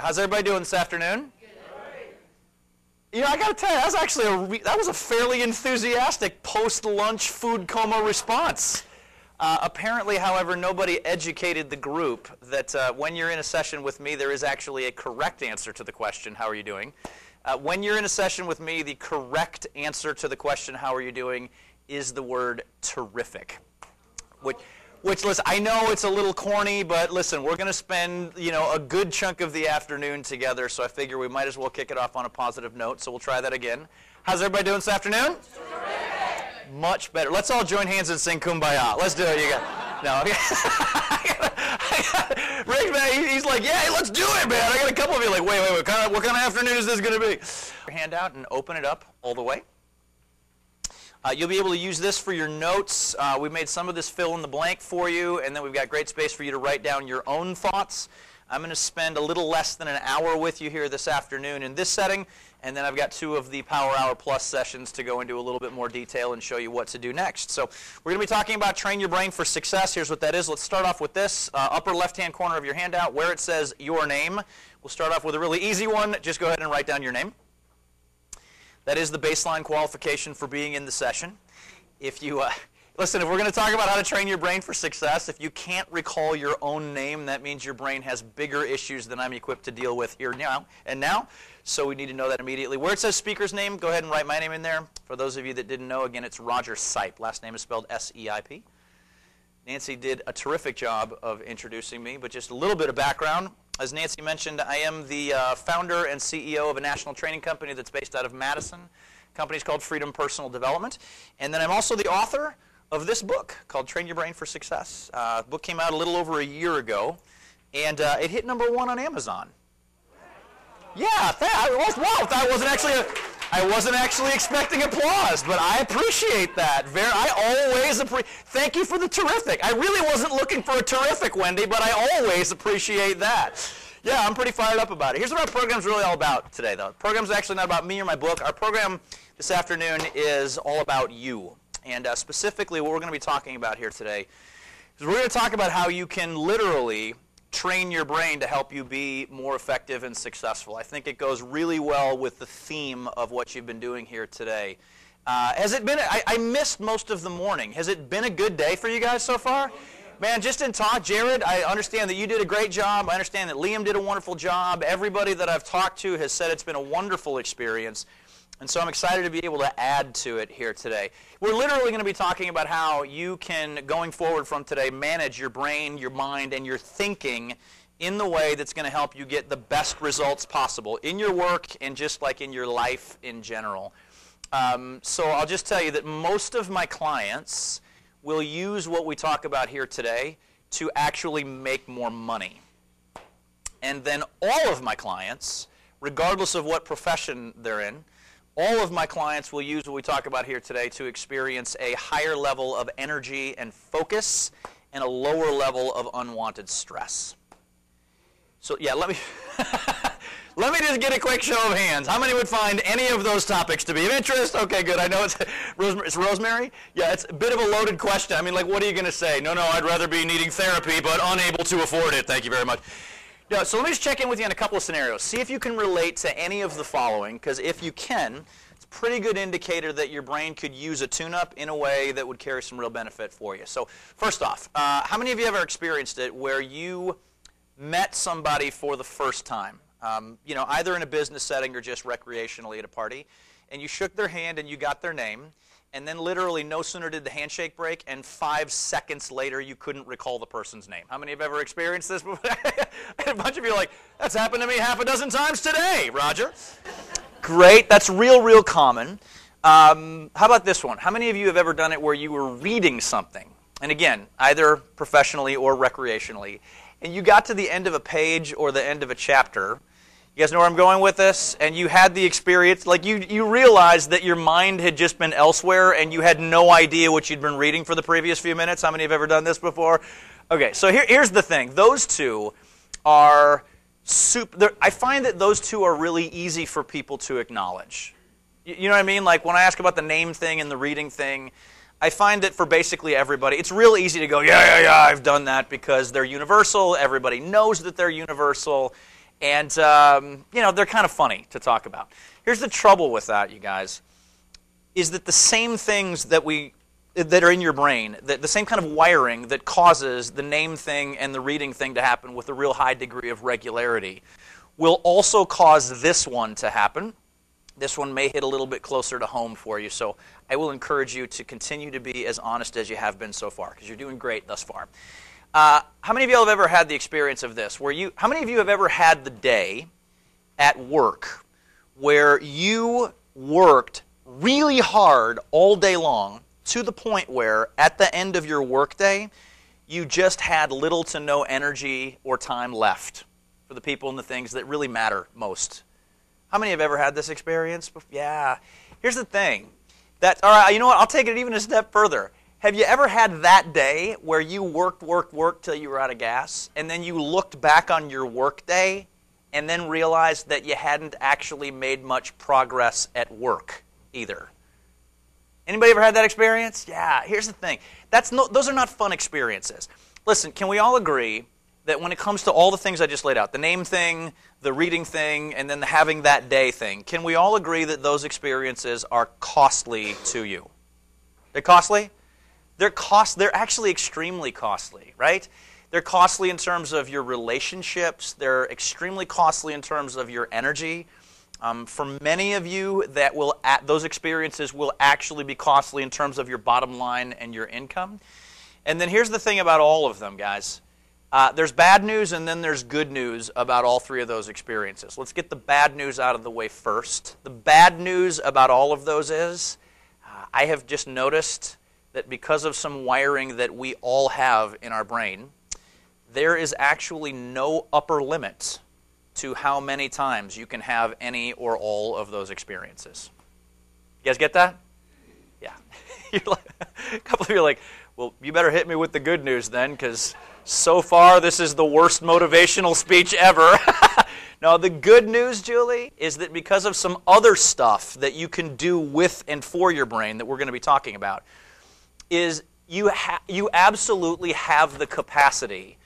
How's everybody doing this afternoon? You know, I got to tell you, that was actually that was a fairly enthusiastic post-lunch food coma response. Apparently, however, nobody educated the group that when you're in a session with me, there is actually a correct answer to the question, how are you doing? When you're in a session with me, the correct answer to the question, how are you doing, is the word terrific. Which, listen, I know it's a little corny, but listen, we're going to spend, a good chunk of the afternoon together, so I figure we might as well kick it off on a positive note, so we'll try that again. How's everybody doing this afternoon? Terrific. Much better. Let's all join hands and sing Kumbaya. Let's do it. You got, no, Rick, man, he's like, yeah, let's do it, man. I got a couple of you like, wait, what kind of afternoon is this going to be? Your hand out and open it up all the way. You'll be able to use this for your notes. We made some of this fill in the blank for you, and then we've got great space for you to write down your own thoughts. I'm going to spend a little less than an hour with you here this afternoon in this setting, and then I've got 2 of the Power Hour Plus sessions to go into a little bit more detail and show you what to do next. So we're going to be talking about train your brain for success. Here's what that is. Let's start off with this. Upper left-hand corner of your handout where it says your name. We'll start off with a really easy one. Just go ahead and write down your name. That is the baseline qualification for being in the session. If you, listen, if we're going to talk about how to train your brain for success, if you can't recall your own name, that means your brain has bigger issues than I'm equipped to deal with here now. So we need to know that immediately. Where it says speaker's name, go ahead and write my name in there. For those of you that didn't know, again, it's Roger Seip. Last name is spelled S-E-I-P. Nancy did a terrific job of introducing me, but just a little bit of background. As Nancy mentioned, I am the founder and CEO of a national training company that's based out of Madison. The company's called Freedom Personal Development. And then I'm also the author of this book called Train Your Brain for Success. The book came out a little over a year ago, and it hit #1 on Amazon. Yeah, I wasn't actually expecting applause, but I appreciate that. Thank you for the terrific. I really wasn't looking for a terrific, Wendy, but I always appreciate that. Yeah, I'm pretty fired up about it. Here's what our program's really all about today, though. The program's actually not about me or my book. Our program this afternoon is all about you. And specifically, what we're going to be talking about here today is we're going to talk about how you can literally train your brain to help you be more effective and successful. I think it goes really well with the theme of what you've been doing here today. Has it been, I missed most of the morning. Has it been a good day for you guys so far? Man, just in talk, Jared, I understand that you did a great job. I understand that Liam did a wonderful job. Everybody that I've talked to has said it's been a wonderful experience. And so I'm excited to be able to add to it here today. We're literally going to be talking about how you can, going forward from today, manage your brain, your mind, and your thinking in the way that's going to help you get the best results possible in your work and just like in your life in general. So I'll just tell you that most of my clients will use what we talk about here today to actually make more money. And then all of my clients, regardless of what profession they're in, all of my clients will use what we talk about here today to experience a higher level of energy and focus and a lower level of unwanted stress. So yeah, let me just get a quick show of hands. How many would find any of those topics to be of interest? Okay, good. I know it's Rosemary. Yeah, it's a bit of a loaded question. I mean, like, what are you going to say? No, I'd rather be needing therapy but unable to afford it. Thank you very much. Yeah, so let me just check in with you on a couple of scenarios. See if you can relate to any of the following, because if you can, it's a pretty good indicator that your brain could use a tune-up in a way that would carry some real benefit for you. So first off, how many of you ever experienced it where you met somebody for the first time? Either in a business setting or just recreationally at a party, and you shook their hand and you got their name, and then literally no sooner did the handshake break, and 5 seconds later you couldn't recall the person's name. How many have ever experienced this before? A bunch of you are like, that's happened to me half a dozen times today, Roger. Great, that's real common. How about this one? How many of you have ever done it where you were reading something, and again, either professionally or recreationally, and you got to the end of a page or the end of a chapter? You guys know where I'm going with this? And you had the experience, like you realized that your mind had just been elsewhere and you had no idea what you'd been reading for the previous few minutes. How many have ever done this before? Okay, so here's the thing. Those two are I find that those two are really easy for people to acknowledge. You know what I mean? Like when I ask about the name thing and the reading thing, I find that for basically everybody, it's real easy to go, yeah, I've done that because they're universal. Everybody knows that they're universal. And, they're kind of funny to talk about. Here's the trouble with that, you guys, is that the same things that are in your brain, the same kind of wiring that causes the name thing and the reading thing to happen with a real high degree of regularity will also cause this one to happen. This one may hit a little bit closer to home for you, so I will encourage you to continue to be as honest as you have been so far, because you're doing great thus far. How many of you have ever had the experience of this? How many of you have ever had the day at work where you worked really hard all day long to the point where at the end of your workday, you just had little to no energy or time left for the people and the things that really matter most? How many have ever had this experience? Yeah. Here's the thing. All right, you know what? I'll take it even a step further. Have you ever had that day where you worked till you were out of gas, and then you looked back on your work day and then realized that you hadn't actually made much progress at work either? Anybody ever had that experience? Yeah, here's the thing. Those are not fun experiences. Listen, can we all agree that when it comes to all the things I just laid out, the name thing, the reading thing, and then the having that day thing, can we all agree that those experiences are costly to you? They're costly? They're actually extremely costly, right? They're costly in terms of your relationships. They're extremely costly in terms of your energy. For many of you, those experiences will actually be costly in terms of your bottom line and your income. And then here's the thing about all of them, guys. There's bad news and then there's good news about all three of those experiences. Let's get the bad news out of the way first. The bad news about all of those is I have just noticed that because of some wiring that we all have in our brain, there is actually no upper limit to how many times you can have any or all of those experiences. You guys get that? Yeah. A couple of you are like, well, you better hit me with the good news then, because so far this is the worst motivational speech ever. No, the good news, Julie, is that because of some other stuff that you can do with and for your brain that we're going to be talking about, is you absolutely have the capacity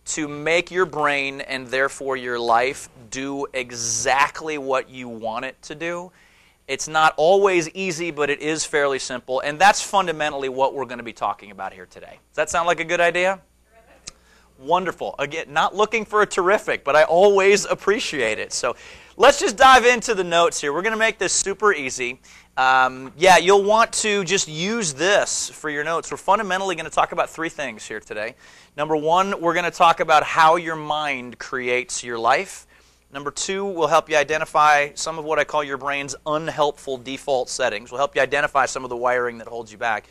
to make your brain and therefore your life do exactly what you want it to do. It's not always easy, but it is fairly simple, and that's fundamentally what we're going to be talking about here today. Does that sound like a good idea? Terrific. Wonderful. Again, not looking for a terrific, but I always appreciate it. So let's just dive into the notes here. We're going to make this super easy. You'll want to just use this for your notes. We're fundamentally going to talk about three things here today. Number one, we're going to talk about how your mind creates your life. Number two, we'll help you identify some of what I call your brain's unhelpful default settings. We'll help you identify some of the wiring that holds you back.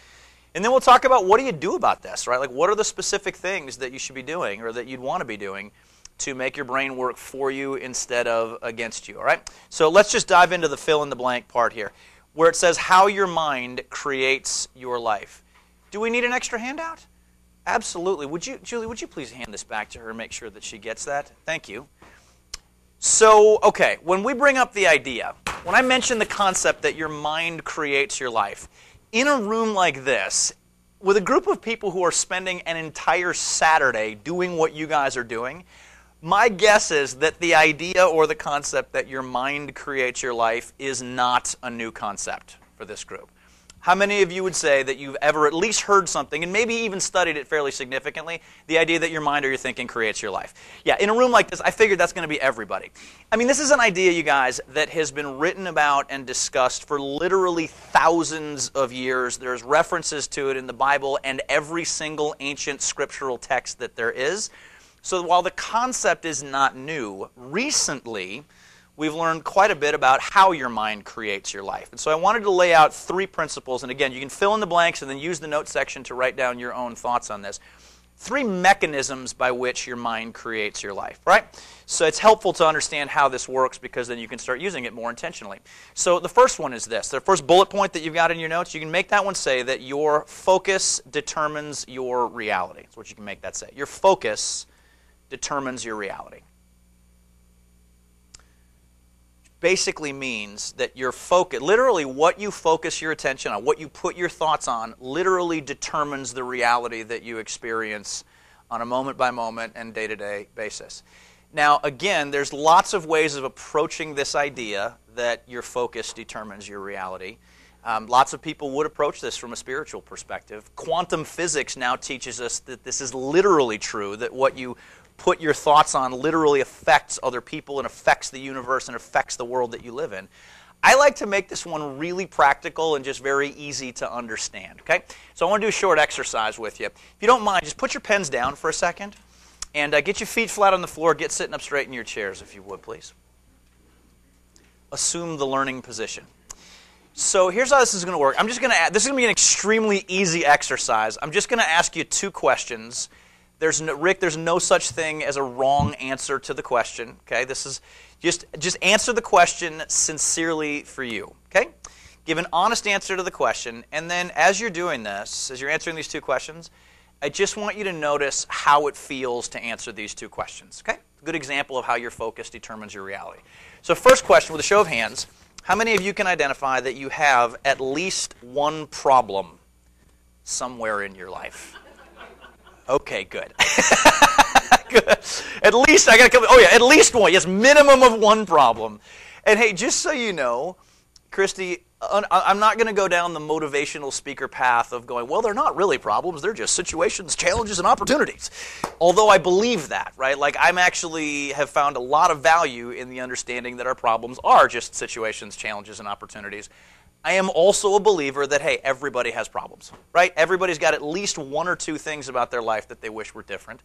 And then we'll talk about what do you do about this, right? Like what are the specific things that you should be doing or that you'd want to be doing to make your brain work for you instead of against you, all right? So let's just dive into the fill-in-the-blank part here, where it says how your mind creates your life. Do we need an extra handout? Absolutely. Julie, would you please hand this back to her and make sure that she gets that? Thank you. So, okay, when we bring up the idea, when I mention the concept that your mind creates your life, in a room like this, with a group of people who are spending an entire Saturday doing what you guys are doing, my guess is that the idea or the concept that your mind creates your life is not a new concept for this group. How many of you would say that you've ever at least heard something, and maybe even studied it fairly significantly, the idea that your mind or your thinking creates your life? Yeah, in a room like this, I figured that's going to be everybody. I mean, this is an idea, you guys, that has been written about and discussed for literally thousands of years. There's references to it in the Bible and every single ancient scriptural text that there is. So while the concept is not new, recently we've learned quite a bit about how your mind creates your life. And so I wanted to lay out three principles, and again, you can fill in the blanks and then use the notes section to write down your own thoughts on this. Three mechanisms by which your mind creates your life, right? So it's helpful to understand how this works because then you can start using it more intentionally. So the first one is this. The first bullet point that you've got in your notes, you can make that one say that your focus determines your reality. That's what you can make that say. Your focus determines your reality. Basically means that your focus, literally what you focus your attention on, what you put your thoughts on, literally determines the reality that you experience on a moment-by-moment and day-to-day basis. Now, again, there's lots of ways of approaching this idea that your focus determines your reality. Lots of people would approach this from a spiritual perspective. Quantum physics now teaches us that this is literally true, that what you put your thoughts on literally affects other people and affects the universe and affects the world that you live in. I like to make this one really practical and just very easy to understand, okay? So I want to do a short exercise with you. If you don't mind, just put your pens down for a second and get your feet flat on the floor. Get sitting up straight in your chairs, if you would, please. Assume the learning position. So here's how this is going to work. This is going to be an extremely easy exercise. I'm just going to ask you two questions. Rick, there's no such thing as a wrong answer to the question. Okay, this is just answer the question sincerely for you. Okay, give an honest answer to the question, and then as you're doing this, as you're answering these two questions, I just want you to notice how it feels to answer these two questions. Okay, a good example of how your focus determines your reality. So first question, with a show of hands. How many of you can identify that you have at least one problem somewhere in your life? Okay, good. Good. At least, I got to come, oh yeah, at least one. Yes, minimum of one problem. And hey, just so you know, Christy, I'm not going to go down the motivational speaker path of going, well, they're not really problems. They're just situations, challenges, and opportunities. Although I believe that, right? Like I'm actually have found a lot of value in the understanding that our problems are just situations, challenges, and opportunities. I am also a believer that, hey, everybody has problems, right? Everybody's got at least one or two things about their life that they wish were different.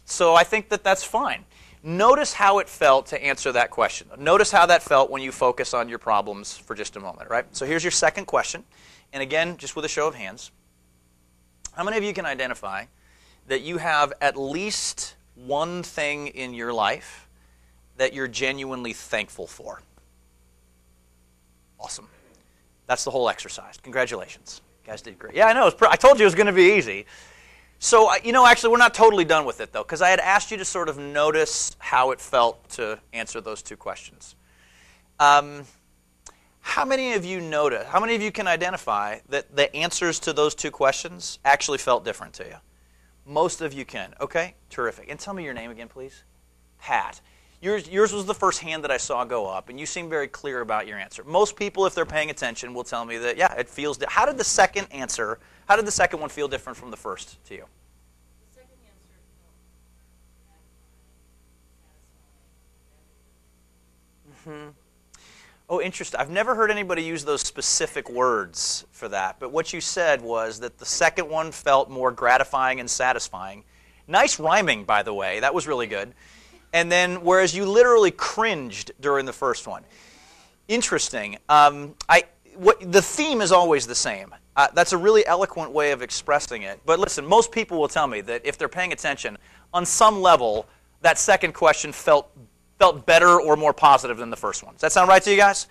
So I think that that's fine. Notice how it felt to answer that question. Notice how that felt when you focus on your problems for just a moment, right? So here's your second question. And again, just with a show of hands. How many of you can identify that you have at least one thing in your life that you're genuinely thankful for? Awesome. That's the whole exercise. Congratulations. You guys did great. Yeah, I know. I told you it was going to be easy. So, actually, we're not totally done with it, though, because I had asked you to sort of notice how it felt to answer those two questions. How many of you notice, how many of you can identify that the answers to those two questions actually felt different to you? Most of you can. Okay, terrific. And tell me your name again, please. Pat. Yours was the first hand that I saw go up, and you seem very clear about your answer. Most people, if they're paying attention, will tell me that, yeah, it feels different. How did the second one feel different from the first to you? The second answer felt Mm-hmm. Oh, interesting. I've never heard anybody use those specific words for that, but what you said was that the second one felt more gratifying and satisfying. Nice rhyming, by the way. That was really good. And then, whereas you literally cringed during the first one. Interesting. The theme is always the same. That's a really eloquent way of expressing it. But listen, most people will tell me that if they're paying attention, on some level, that second question felt better or more positive than the first one. Does that sound right to you guys?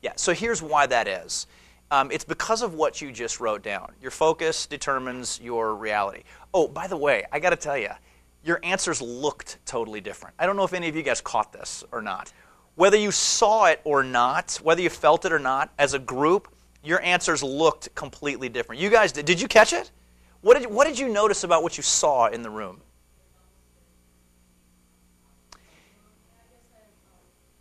Yeah, so here's why that is. It's because of what you just wrote down. Your focus determines your reality. Oh, by the way, I got to tell you, your answers looked totally different. I don't know if any of you guys caught this or not. Whether you saw it or not, whether you felt it or not, as a group, your answers looked completely different. You guys, did you catch it? What did you notice about what you saw in the room?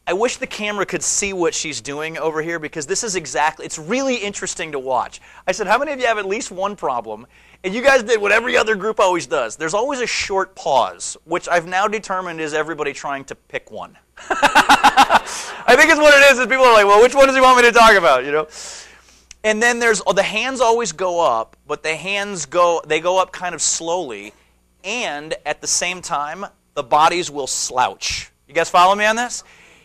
I wish the camera could see what she's doing over here because this is it's really interesting to watch. I said, how many of you have at least one problem? And you guys did what every other group always does. There's always a short pause, which I've now determined is everybody trying to pick one. I think it's what it is people are like, well, which one does he want me to talk about, And then the hands always go up, but they go up kind of slowly, and at the same time, the bodies will slouch. You guys follow me on this?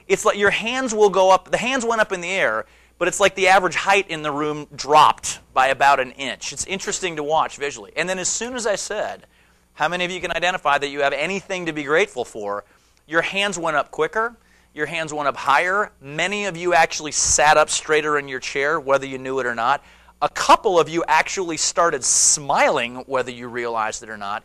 It's like your hands will go up. The hands went up in the air, but it's like the average height in the room dropped by about an inch. It's interesting to watch visually. And then as soon as I said, how many of you can identify that you have anything to be grateful for, your hands went up quicker, your hands went up higher. Many of you actually sat up straighter in your chair, whether you knew it or not. A couple of you actually started smiling, whether you realized it or not.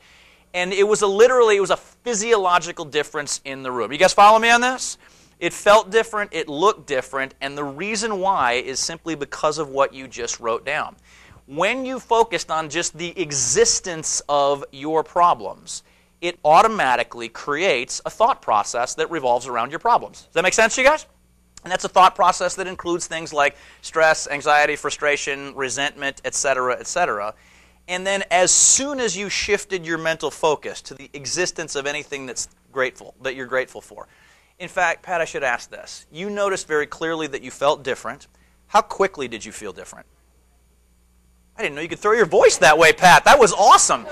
And it was a physiological difference in the room. You guys follow me on this? It felt different, it looked different, and the reason why is simply because of what you just wrote down. When you focused on just the existence of your problems, it automatically creates a thought process that revolves around your problems. Does that make sense to you guys? And that's a thought process that includes things like stress, anxiety, frustration, resentment, etc., etc. And then as soon as you shifted your mental focus to the existence of anything that you're grateful for. In fact, Pat, I should ask this. You noticed very clearly that you felt different. How quickly did you feel different? I didn't know you could throw your voice that way, Pat. That was awesome.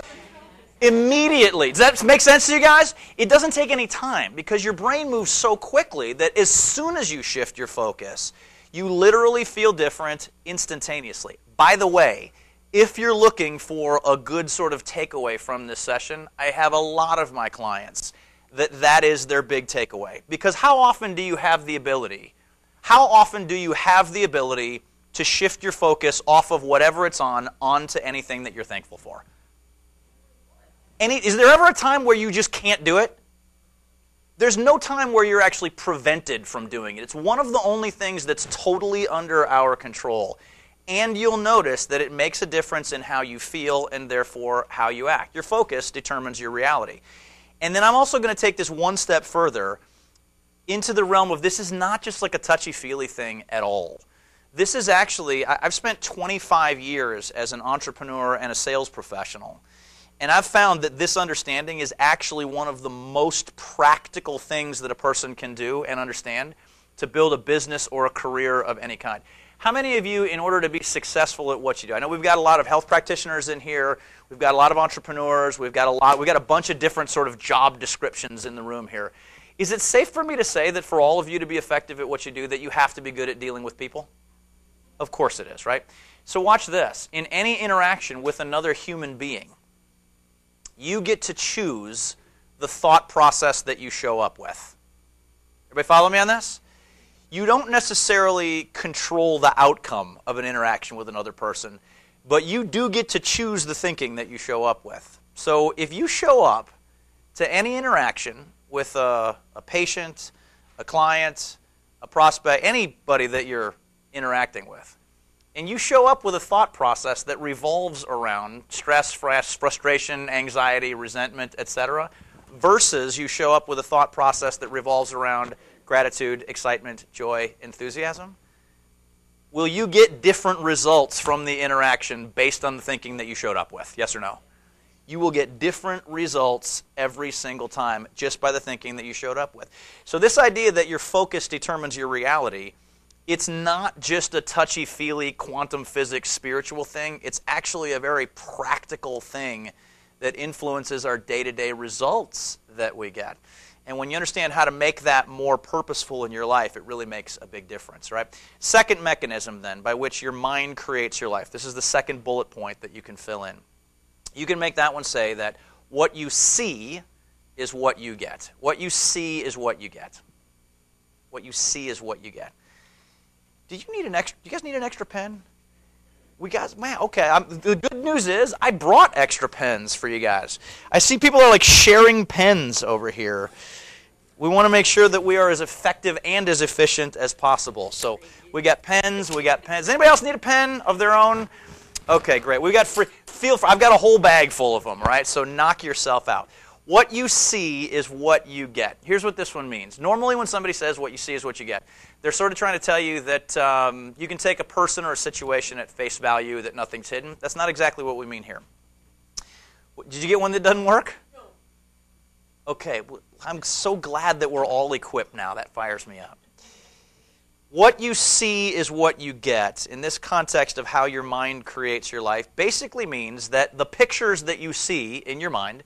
Immediately. Does that make sense to you guys? It doesn't take any time because your brain moves so quickly that as soon as you shift your focus, you literally feel different instantaneously. By the way, if you're looking for a good sort of takeaway from this session, I have a lot of my clients that is their big takeaway. Because how often do you have the ability to shift your focus off of whatever it's on onto anything that you're thankful for? Is there ever a time where you just can't do it? There's no time where you're actually prevented from doing it. It's one of the only things that's totally under our control. And you'll notice that it makes a difference in how you feel and therefore how you act. Your focus determines your reality. And then I'm also going to take this one step further into the realm of this is not just like a touchy-feely thing at all. This is actually, I've spent 25 years as an entrepreneur and a sales professional. And I've found that this understanding is actually one of the most practical things that a person can do and understand to build a business or a career of any kind. How many of you, in order to be successful at what you do, I know we've got a lot of health practitioners in here, we've got a lot of entrepreneurs, we've got a bunch of different sort of job descriptions in the room here. Is it safe for me to say that for all of you to be effective at what you do, that you have to be good at dealing with people? Of course it is, right? So watch this. In any interaction with another human being, you get to choose the thought process that you show up with. Everybody follow me on this? You don't necessarily control the outcome of an interaction with another person, but you do get to choose the thinking that you show up with. So if you show up to any interaction with a patient, a client, a prospect, anybody that you're interacting with, and you show up with a thought process that revolves around stress, frustration, anxiety, resentment, etc., versus you show up with a thought process that revolves around gratitude, excitement, joy, enthusiasm, will you get different results from the interaction based on the thinking that you showed up with? Yes or no? You will get different results every single time just by the thinking that you showed up with. So this idea that your focus determines your reality, it's not just a touchy-feely quantum physics spiritual thing. It's actually a very practical thing that influences our day-to-day results that we get. And when you understand how to make that more purposeful in your life, it really makes a big difference, right? Second mechanism, then, by which your mind creates your life. This is the second bullet point that you can fill in. You can make that one say that what you see is what you get. What you see is what you get. What you see is what you get. Do you guys need an extra pen? The good news is I brought extra pens for you guys. I see people are like sharing pens over here. We want to make sure that we are as effective and as efficient as possible. So we got pens. Does anybody else need a pen of their own? Okay, great. We got free. I've got a whole bag full of them, right? So knock yourself out. What you see is what you get. Here's what this one means. Normally when somebody says what you see is what you get, they're sort of trying to tell you that you can take a person or a situation at face value, that nothing's hidden. That's not exactly what we mean here. Did you get one that doesn't work? No. Okay, well, I'm so glad that we're all equipped now. That fires me up. What you see is what you get. In this context of how your mind creates your life, basically means that the pictures that you see in your mind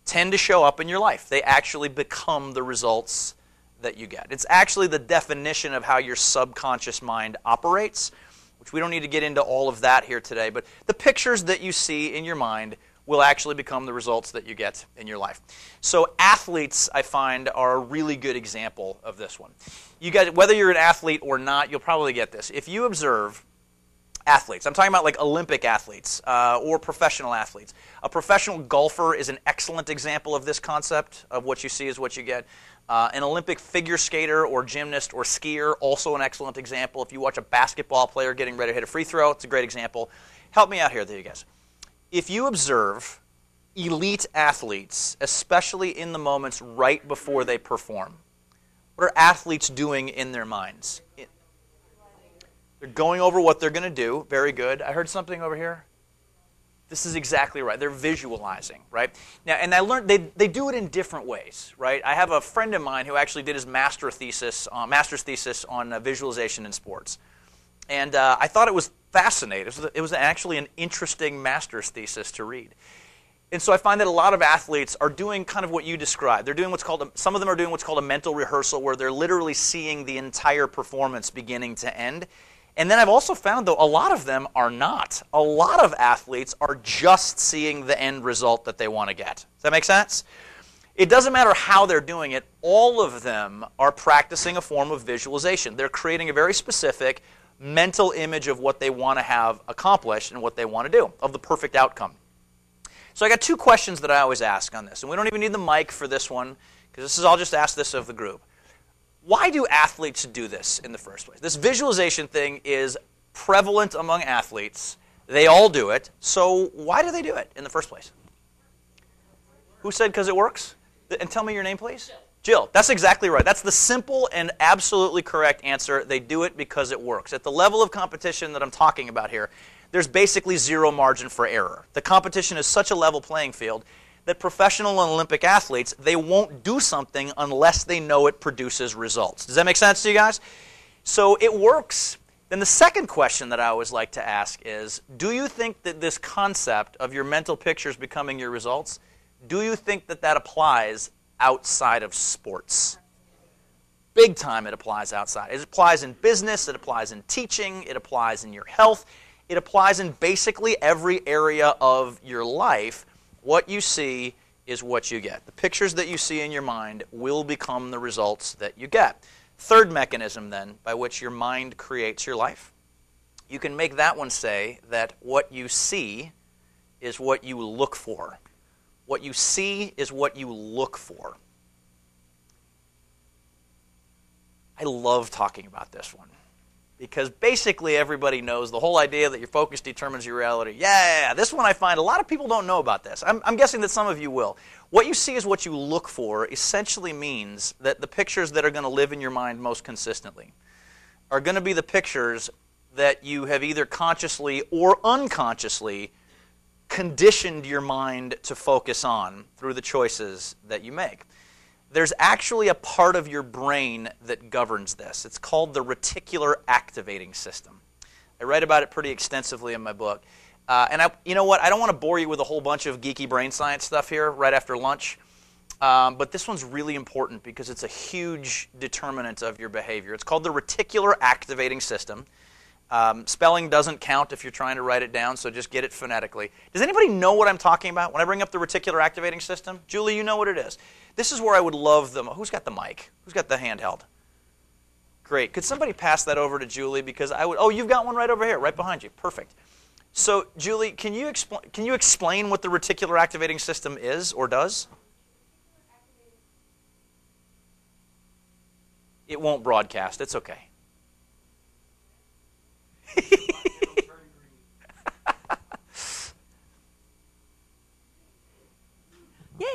tend to show up in your life. They actually become the results that you get. It's actually the definition of how your subconscious mind operates, which we don't need to get into all of that here today, but the pictures that you see in your mind will actually become the results that you get in your life. So athletes, I find, are a really good example of this one. You guys, whether you're an athlete or not, you'll probably get this. If you observe athletes, I'm talking about like Olympic athletes or professional athletes. A professional golfer is an excellent example of this concept of what you see is what you get. An Olympic figure skater or gymnast or skier, also an excellent example. If you watch a basketball player getting ready to hit a free throw, it's a great example. Help me out here, you guys. If you observe elite athletes, especially in the moments right before they perform? What are athletes doing in their minds? They're going over what they're going to do. Very good. I heard something over here. This is exactly right. They're visualizing, right? Now, and I learned they do it in different ways, right? I have a friend of mine who actually did his master's thesis on visualization in sports. And I thought it was fascinating. It was actually an interesting master's thesis to read. And so I find that a lot of athletes are doing kind of what you described. They're doing some of them are doing what's called a mental rehearsal, where they're literally seeing the entire performance beginning to end. And then I've also found, though, a lot of them are not. A lot of athletes are just seeing the end result that they want to get. Does that make sense? It doesn't matter how they're doing it. All of them are practicing a form of visualization. They're creating a very specific mental image of what they want to have accomplished and what they want to do, of the perfect outcome. So I got two questions that I always ask on this, and we don't even need the mic for this one, because I'll just ask this of the group. Why do athletes do this in the first place? This visualization thing is prevalent among athletes. They all do it. So why do they do it in the first place? Who said because it works? And tell me your name, please. Jill. That's exactly right. That's the simple and absolutely correct answer. They do it because it works. At the level of competition that I'm talking about here, there's basically zero margin for error. The competition is such a level playing field that professional and Olympic athletes, they won't do something unless they know it produces results. Does that make sense to you guys? So it works. Then the second question that I always like to ask is, do you think that this concept of your mental pictures becoming your results, do you think that that applies outside of sports? Big time it applies outside. It applies in business, it applies in teaching, it applies in your health, it applies in basically every area of your life. What you see is what you get. The pictures that you see in your mind will become the results that you get. Third mechanism, then, by which your mind creates your life. You can make that one say that what you see is what you look for. What you see is what you look for. I love talking about this one, because basically everybody knows the whole idea that your focus determines your reality. Yeah, this one I find a lot of people don't know about this. I'm guessing that some of you will. What you see is what you look for essentially means that the pictures that are going to live in your mind most consistently are going to be the pictures that you have either consciously or unconsciously conditioned your mind to focus on through the choices that you make. There's actually a part of your brain that governs this. It's called the reticular activating system. I write about it pretty extensively in my book. You know what? I don't want to bore you with a whole bunch of geeky brain science stuff here right after lunch. But this one's really important because it's a huge determinant of your behavior. It's called the reticular activating system. Spelling doesn't count if you're trying to write it down, so just get it phonetically. Does anybody know what I'm talking about when I bring up the reticular activating system? Julie, you know what it is. This is where I would love them. Who's got the mic? Who's got the handheld? Great. Could somebody pass that over to Julie? Because I would. Oh, you've got one right over here, right behind you. Perfect. So, Julie, can you explain what the reticular activating system is or does? It won't broadcast. It's okay. Yay!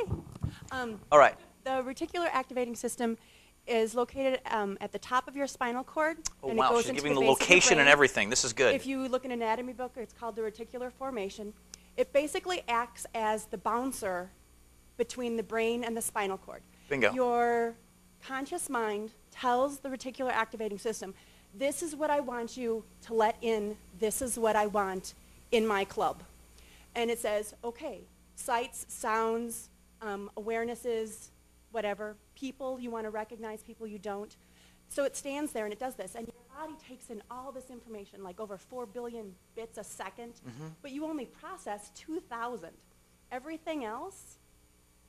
All right. The reticular activating system is located at the top of your spinal cord. Oh, and wow. it goes She's into giving the the base of your location and brain. everything. This is good. If you look in an anatomy book, it's called the reticular formation. It basically acts as the bouncer between the brain and the spinal cord. Bingo. Your conscious mind tells the reticular activating system, this is what I want you to let in. This is what I want in my club. And it says, okay, sights, sounds, awarenesses, whatever, people you want to recognize, people you don't. So it stands there and it does this. And your body takes in all this information, like over 4 billion bits a second, but you only process 2,000. Everything else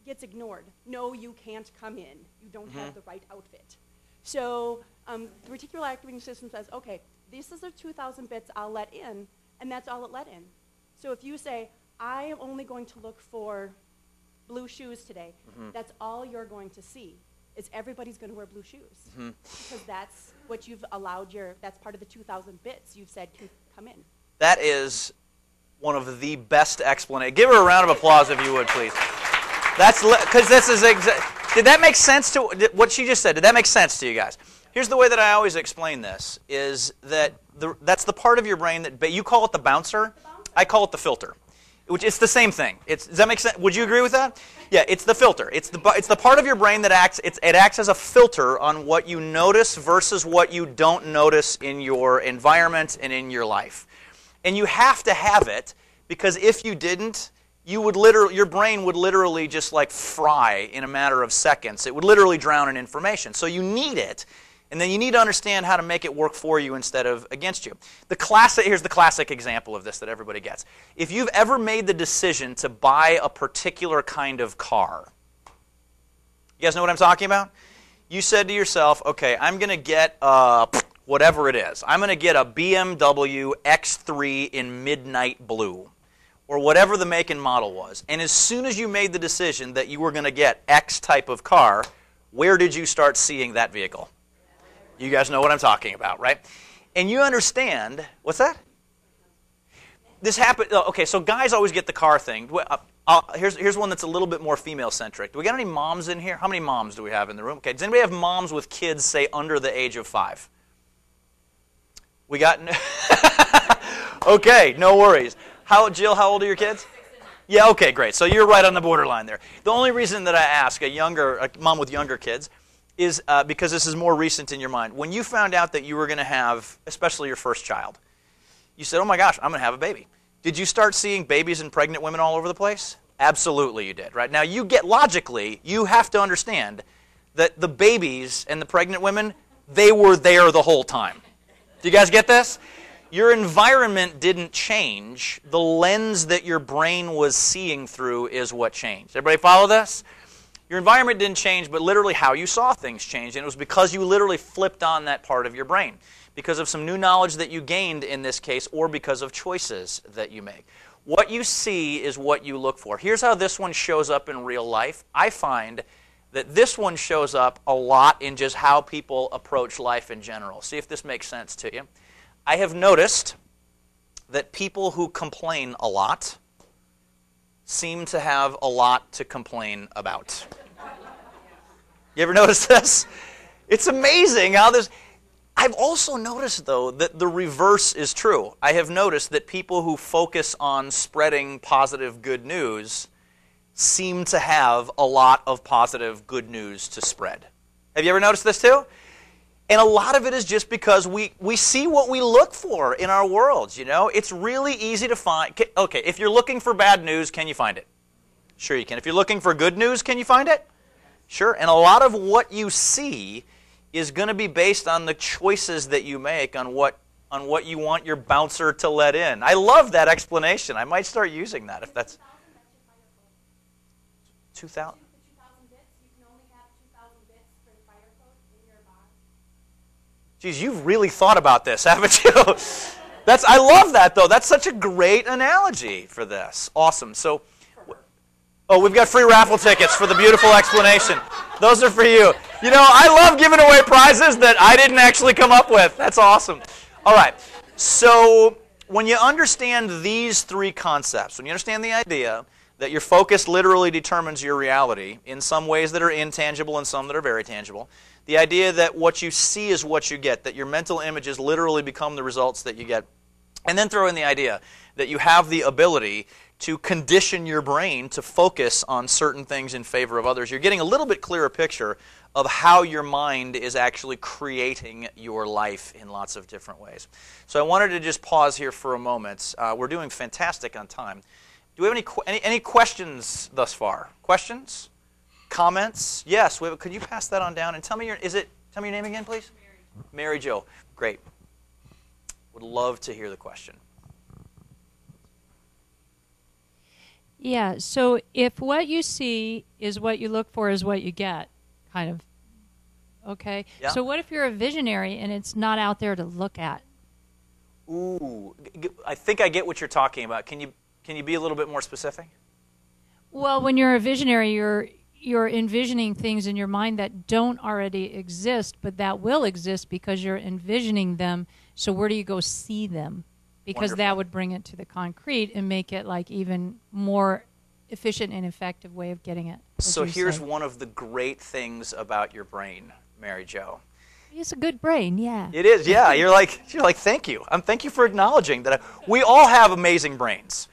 gets ignored. No, you can't come in. You don't have the right outfit. So the reticular activating system says, okay, this is the 2,000 bits I'll let in, and that's all it let in. So if you say, I am only going to look for blue shoes today, that's all you're going to see, is everybody's going to wear blue shoes. Because that's what you've allowed that's part of the 2,000 bits you've said can come in. That is one of the best explanations. Give her a round of applause if you would, please. That's because this is did that make sense to what she just said? Did that make sense to you guys? Here's the way that I always explain this: is that that's the part of your brain that you call it the bouncer. I call it the filter. Which it's the same thing. Does that make sense? Would you agree with that? Yeah, it's the filter. It's the part of your brain that acts as a filter on what you notice versus what you don't notice in your environment and in your life. And you have to have it because if you didn't, your brain would literally just like fry in a matter of seconds. It would literally drown in information. So you need it. And then you need to understand how to make it work for you instead of against you. Here's the classic example of this that everybody gets. If you've ever made the decision to buy a particular kind of car, you guys know what I'm talking about? You said to yourself, okay, I'm going to get whatever it is. I'm going to get a BMW X3 in midnight blue, or whatever the make and model was. And as soon as you made the decision that you were going to get X type of car, where did you start seeing that vehicle? You guys know what I'm talking about, right? And you understand, what's that? This happened, okay, so guys always get the car thing. Here's one that's a little bit more female-centric. Do we got any moms in here? How many moms do we have in the room? Okay, does anybody have moms with kids, say, under the age of 5? We got, okay, no worries. Jill, how old are your kids? Yeah, okay, great. So you're right on the borderline there. The only reason that I ask a mom with younger kids is because this is more recent in your mind. When you found out that you were going to have, especially your first child, you said, oh my gosh, I'm going to have a baby. Did you start seeing babies and pregnant women all over the place? Absolutely you did, right? Now logically, you have to understand that the babies and the pregnant women, they were there the whole time. Do you guys get this? Your environment didn't change. The lens that your brain was seeing through is what changed. Everybody follow this? Your environment didn't change, but literally how you saw things changed. And it was because you literally flipped on that part of your brain. Because of some new knowledge that you gained in this case, or because of choices that you make. What you see is what you look for. Here's how this one shows up in real life. I find that this one shows up a lot in just how people approach life in general. See if this makes sense to you. I have noticed that people who complain a lot seem to have a lot to complain about. You ever notice this? It's amazing how this... I've also noticed, though, that the reverse is true. I have noticed that people who focus on spreading positive good news seem to have a lot of positive good news to spread. Have you ever noticed this too? And a lot of it is just because we see what we look for in our worlds, you know? It's really easy to find. Okay, if you're looking for bad news, can you find it? Sure you can. If you're looking for good news, can you find it? Sure. And a lot of what you see is going to be based on the choices that you make on what you want your bouncer to let in. I love that explanation. I might start using that if that's 2,000. Geez, you've really thought about this, haven't you? I love that, though. That's such a great analogy for this. Awesome. So, we've got free raffle tickets for the beautiful explanation. Those are for you. You know, I love giving away prizes that I didn't actually come up with. That's awesome. All right. So, when you understand these three concepts, when you understand the idea that your focus literally determines your reality in some ways that are intangible and some that are very tangible, the idea that what you see is what you get, that your mental images literally become the results that you get, and then throw in the idea that you have the ability to condition your brain to focus on certain things in favor of others, you're getting a little bit clearer picture of how your mind is actually creating your life in lots of different ways. So I wanted to just pause here for a moment. We're doing fantastic on time. Do we have any questions thus far? Questions? Comments? Yes. Could you pass that on down and tell me your name again, please? Mary Jo. Great. Would love to hear the question. Yeah, so if what you see is what you look for is what you get, kind of, okay? Yeah. So what if you're a visionary and it's not out there to look at? Ooh, I think I get what you're talking about. Can you be a little bit more specific? Well, when you're a visionary, you're envisioning things in your mind that don't already exist, but that will exist because you're envisioning them. So where do you go see them? because that would bring it to the concrete and make it like even more efficient and effective way of getting it. So here's one of the great things about your brain, Mary Jo. It's a good brain, yeah. It is, yeah. You're like, thank you. Thank you for acknowledging that. We all have amazing brains.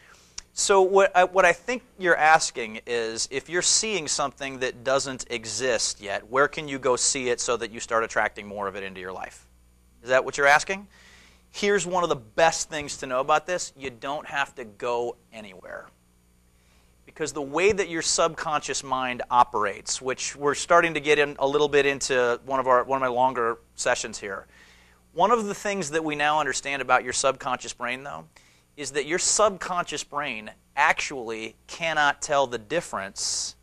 So what I think you're asking is, if you're seeing something that doesn't exist yet, where can you go see it so that you start attracting more of it into your life? Is that what you're asking? Here's one of the best things to know about this. You don't have to go anywhere. Because the way that your subconscious mind operates, which we're starting to get in a little bit into one of my longer sessions here, one of the things that we now understand about your subconscious brain, though, is that your subconscious brain actually cannot tell the difference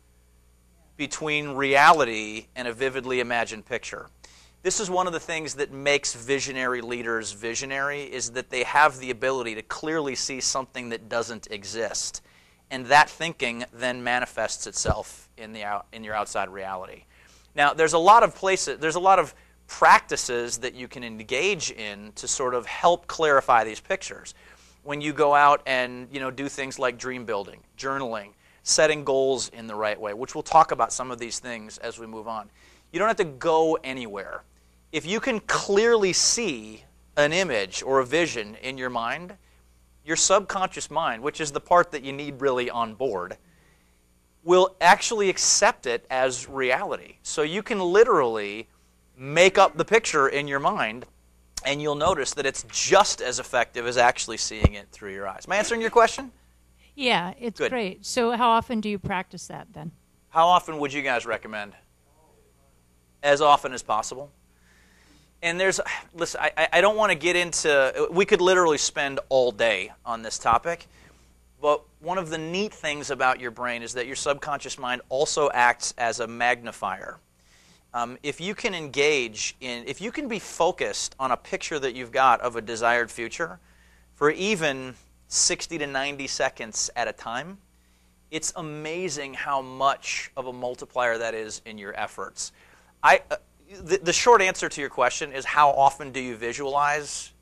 between reality and a vividly imagined picture. This is one of the things that makes visionary leaders visionary, is that they have the ability to clearly see something that doesn't exist. And that thinking then manifests itself in your outside reality. Now, there's a lot of practices that you can engage in to sort of help clarify these pictures. When you go out and do things like dream building, journaling, setting goals in the right way, which we'll talk about some of these things as we move on. You don't have to go anywhere. If you can clearly see an image or a vision in your mind, your subconscious mind, which is the part that you need really on board, will actually accept it as reality. So you can literally make up the picture in your mind, and you'll notice that it's just as effective as actually seeing it through your eyes. Am I answering your question? Yeah, it's Good. Great. So how often do you practice that then? How often would you guys recommend? As often as possible. And listen, I don't want to get into, we could literally spend all day on this topic, but one of the neat things about your brain is that your subconscious mind also acts as a magnifier. If you can if you can be focused on a picture that you've got of a desired future for even 60 to 90 seconds at a time, it's amazing how much of a multiplier that is in your efforts. The short answer to your question is, how often do you visualize?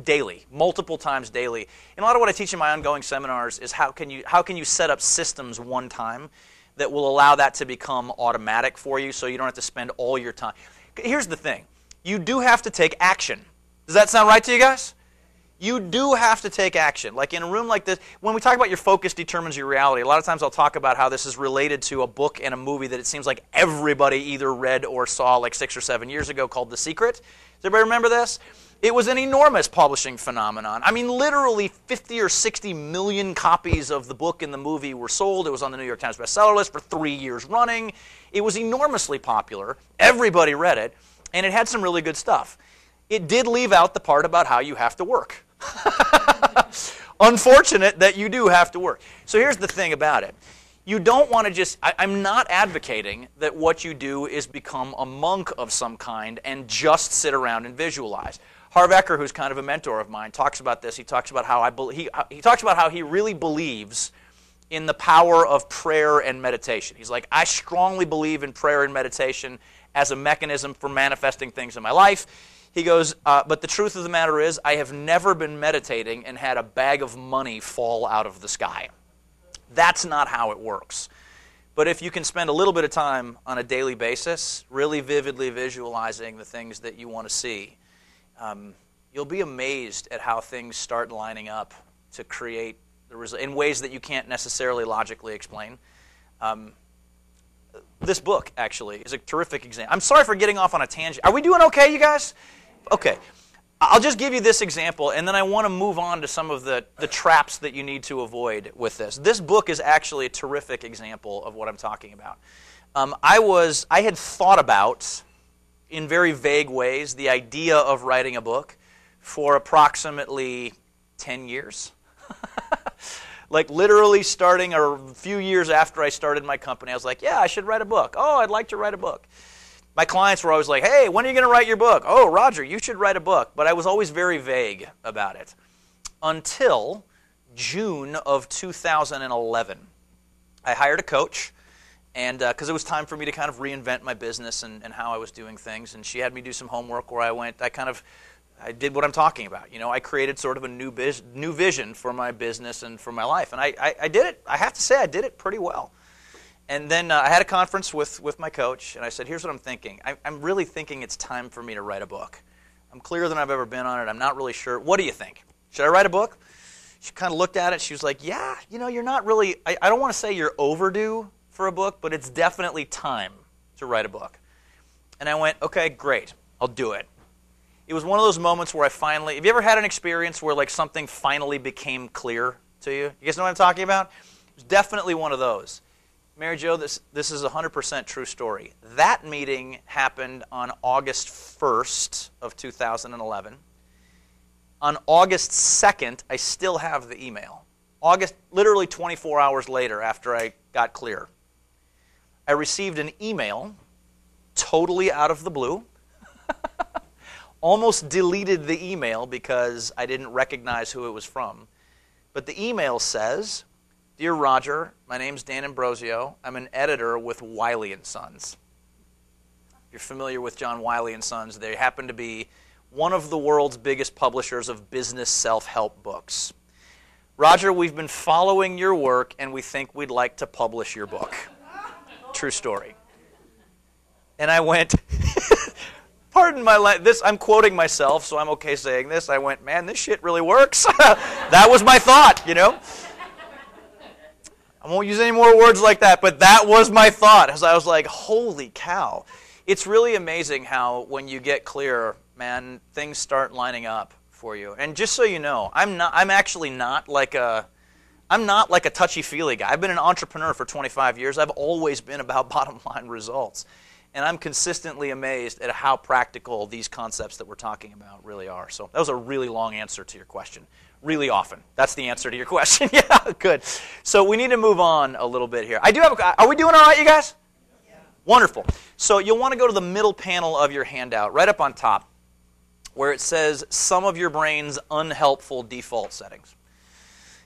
Daily, multiple times daily. And a lot of what I teach in my ongoing seminars is how can you set up systems one time that will allow that to become automatic for you so you don't have to spend all your time. Here's the thing. You do have to take action. Does that sound right to you guys? You do have to take action. Like in a room like this, when we talk about your focus determines your reality, a lot of times I'll talk about how this is related to a book and a movie that it seems like everybody either read or saw like 6 or 7 years ago called The Secret. Does everybody remember this? It was an enormous publishing phenomenon. I mean, literally 50 or 60 million copies of the book and the movie were sold. It was on the New York Times bestseller list for 3 years running. It was enormously popular. Everybody read it, and it had some really good stuff. It did leave out the part about how you have to work. Unfortunate that you do have to work. So here's the thing about it. You don't want to just, I'm not advocating that what you do is become a monk of some kind and just sit around and visualize. Harv Eker, who's kind of a mentor of mine, talks about this. He talks about how he talks about how he really believes in the power of prayer and meditation. He's like, I strongly believe in prayer and meditation as a mechanism for manifesting things in my life. He goes, but the truth of the matter is, I have never been meditating and had a bag of money fall out of the sky. That's not how it works. But if you can spend a little bit of time on a daily basis, really vividly visualizing the things that you want to see, you'll be amazed at how things start lining up to create the result in ways that you can't necessarily logically explain. This book, actually, is a terrific example. I'm sorry for getting off on a tangent. Are we doing okay, you guys? Okay. I'll just give you this example, and then I want to move on to some of the traps that you need to avoid with this. This book is actually a terrific example of what I'm talking about. I had thought about, in very vague ways, the idea of writing a book for approximately 10 years. Like literally starting a few years after I started my company, I was like, yeah, I should write a book. Oh, I'd like to write a book. My clients were always like, hey, when are you going to write your book? Oh, Roger, you should write a book. But I was always very vague about it until June of 2011. I hired a coach, and because it was time for me to kind of reinvent my business and how I was doing things. And she had me do some homework where I kind of I did what I'm talking about. I created sort of a new vision for my business and for my life. And I did it. I have to say I did it pretty well. And then I had a conference with my coach, and I said, here's what I'm thinking. I'm really thinking it's time for me to write a book. I'm clearer than I've ever been on it. I'm not really sure. What do you think? Should I write a book? She kind of looked at it. She was like, yeah, you're not really, I don't want to say you're overdue for a book, but it's definitely time to write a book. And I went, okay, great. I'll do it. It was one of those moments where I finally, have you ever had an experience where like something finally became clear to you? You guys know what I'm talking about? It was definitely one of those. Mary Jo, this is a 100% true story. That meeting happened on August 1st of 2011. On August 2nd, I still have the email. Literally 24 hours later after I got clear, I received an email totally out of the blue. Almost deleted the email because I didn't recognize who it was from. But the email says, Dear Roger, my name's Dan Ambrosio. I'm an editor with Wiley & Sons. If you're familiar with John Wiley & Sons, they happen to be one of the world's biggest publishers of business self-help books. Roger, we've been following your work, and we think we'd like to publish your book. True story. And I went, pardon my language, I'm quoting myself, so I'm okay saying this. I went, man, this shit really works. That was my thought, I won't use any more words like that, but that was my thought. As I was like, holy cow. It's really amazing how when you get clear, man, things start lining up for you. And just so you know, I'm not like a touchy-feely guy. I've been an entrepreneur for 25 years. I've always been about bottom line results. And I'm consistently amazed at how practical these concepts that we're talking about really are. So that was a really long answer to your question. Really often. That's the answer to your question. Yeah, good. So we need to move on a little bit here. Are we doing all right, you guys? Yeah. Wonderful. So you'll want to go to the middle panel of your handout, right up on top, where it says some of your brain's unhelpful default settings.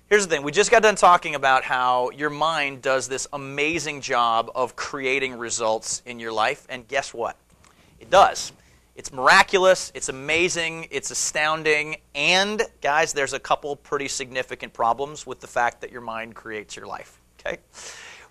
Here's the thing. We just got done talking about how your mind does this amazing job of creating results in your life, and guess what? It does. It's miraculous, it's amazing, it's astounding, and guys, there's a couple pretty significant problems with the fact that your mind creates your life, okay?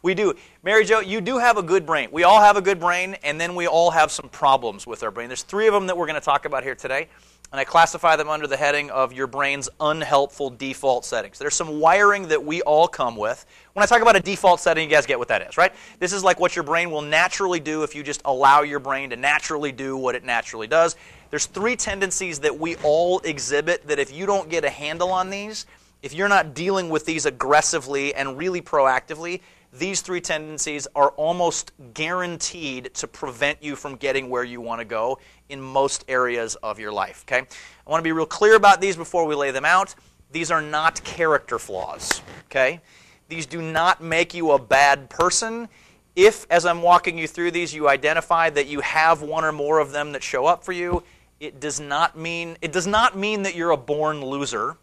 We do. Mary Jo, you do have a good brain. We all have a good brain, and then we all have some problems with our brain. There's 3 of them that we're going to talk about here today, and I classify them under the heading of your brain's unhelpful default settings. There's some wiring that we all come with. When I talk about a default setting, you guys get what that is, right? This is like what your brain will naturally do if you just allow your brain to naturally do what it naturally does. There's 3 tendencies that we all exhibit that if you don't get a handle on these, if you're not dealing with these aggressively and really proactively, these 3 tendencies are almost guaranteed to prevent you from getting where you want to go in most areas of your life, okay? I want to be real clear about these before we lay them out. These are not character flaws, okay? These do not make you a bad person. If, as I'm walking you through these, you identify that you have one or more of them that show up for you, it does not mean that you're a born loser.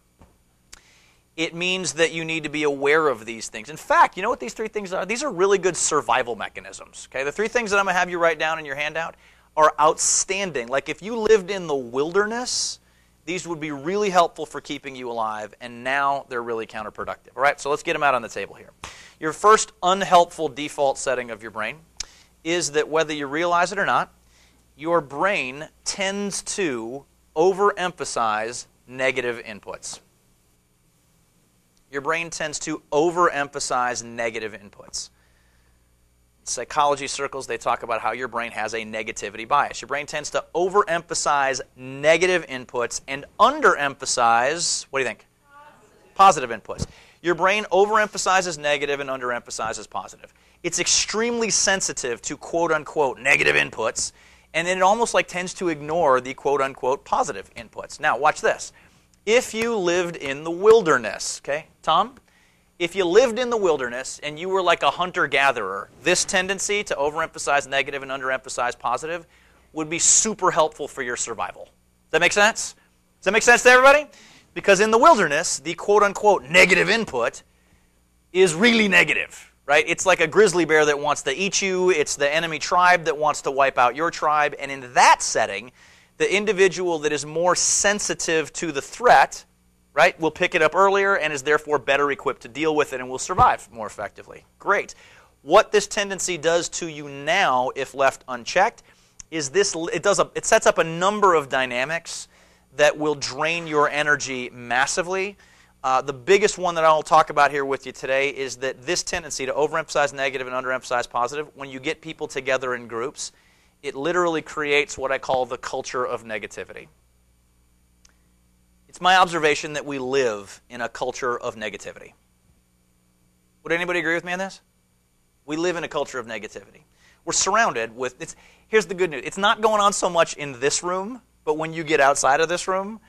It means that you need to be aware of these things. In fact, you know what these 3 things are? These are really good survival mechanisms. Okay, the 3 things that I'm going to have you write down in your handout are outstanding. Like if you lived in the wilderness, these would be really helpful for keeping you alive, and now they're really counterproductive. All right, so let's get them out on the table here. Your first unhelpful default setting of your brain is that whether you realize it or not, your brain tends to overemphasize negative inputs. Your brain tends to overemphasize negative inputs. In psychology circles, they talk about how your brain has a negativity bias. Your brain tends to overemphasize negative inputs and underemphasize, what do you think? Positive inputs. Your brain overemphasizes negative and underemphasizes positive. It's extremely sensitive to quote-unquote negative inputs, and then it almost like tends to ignore the quote-unquote positive inputs. Now, watch this. If you lived in the wilderness, okay, Tom? If you lived in the wilderness and you were like a hunter-gatherer, this tendency to overemphasize negative and underemphasize positive would be super helpful for your survival. Does that make sense? Does that make sense to everybody? Because in the wilderness, the quote-unquote negative input is really negative, right? It's like a grizzly bear that wants to eat you. It's the enemy tribe that wants to wipe out your tribe. And in that setting, The individual that is more sensitive to the threat, right, will pick it up earlier and is therefore better equipped to deal with it and will survive more effectively. Great. What this tendency does to you now, if left unchecked, is it sets up a number of dynamics that will drain your energy massively. The biggest one that I'll talk about here with you today is that this tendency to overemphasize negative and underemphasize positive, when you get people together in groups, it literally creates what I call the culture of negativity. It's my observation that we live in a culture of negativity. Would anybody agree with me on this? We live in a culture of negativity. We're surrounded with, here's the good news, it's not going on so much in this room, but when you get outside of this room,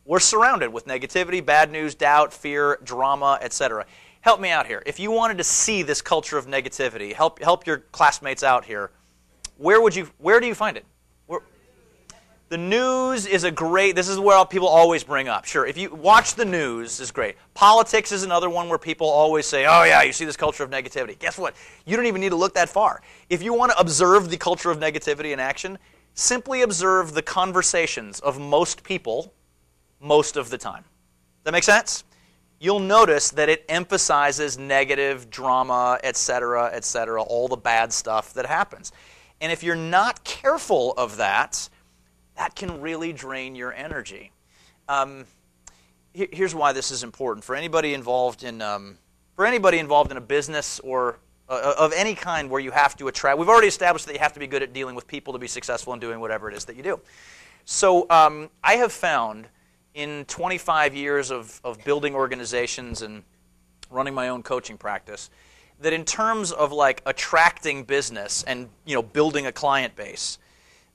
we're surrounded with negativity, bad news, doubt, fear, drama, etc. Help me out here. If you wanted to see this culture of negativity, help your classmates out here, where do you find it? The news is this is where people always bring up. Sure, if you watch the news, is great. Politics is another one where people always say, oh yeah, you see this culture of negativity. Guess what? You don't even need to look that far. If you want to observe the culture of negativity in action, simply observe the conversations of most people most of the time. Does that make sense? You'll notice that it emphasizes negative, drama, etc., all the bad stuff that happens. And if you're not careful of that, that can really drain your energy. Here's why this is important for anybody involved in a business or of any kind where you have to attract. We've already established that you have to be good at dealing with people to be successful in doing whatever it is that you do. So I have found in 25 years of building organizations and running my own coaching practice that in terms of like attracting business and building a client base,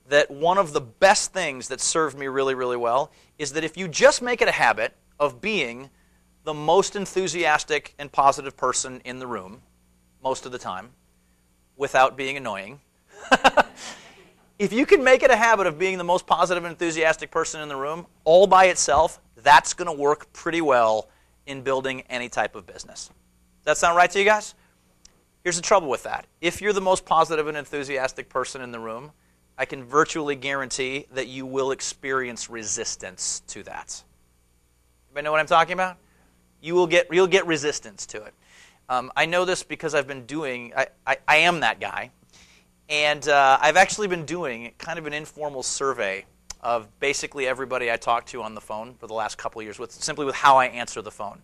that one of the best things that served me really, really well is that if you just make it a habit of being the most enthusiastic and positive person in the room most of the time without being annoying, if you can make it a habit of being the most positive and enthusiastic person in the room all by itself, that's going to work pretty well in building any type of business. Does that sound right to you guys? Here's the trouble with that. If you're the most positive and enthusiastic person in the room, I can virtually guarantee that you will experience resistance to that. Anybody know what I'm talking about? You'll get resistance to it. I know this because I've been doing, I am that guy, and I've actually been doing kind of an informal survey of basically everybody I talk to on the phone for the last couple of years, simply with how I answer the phone.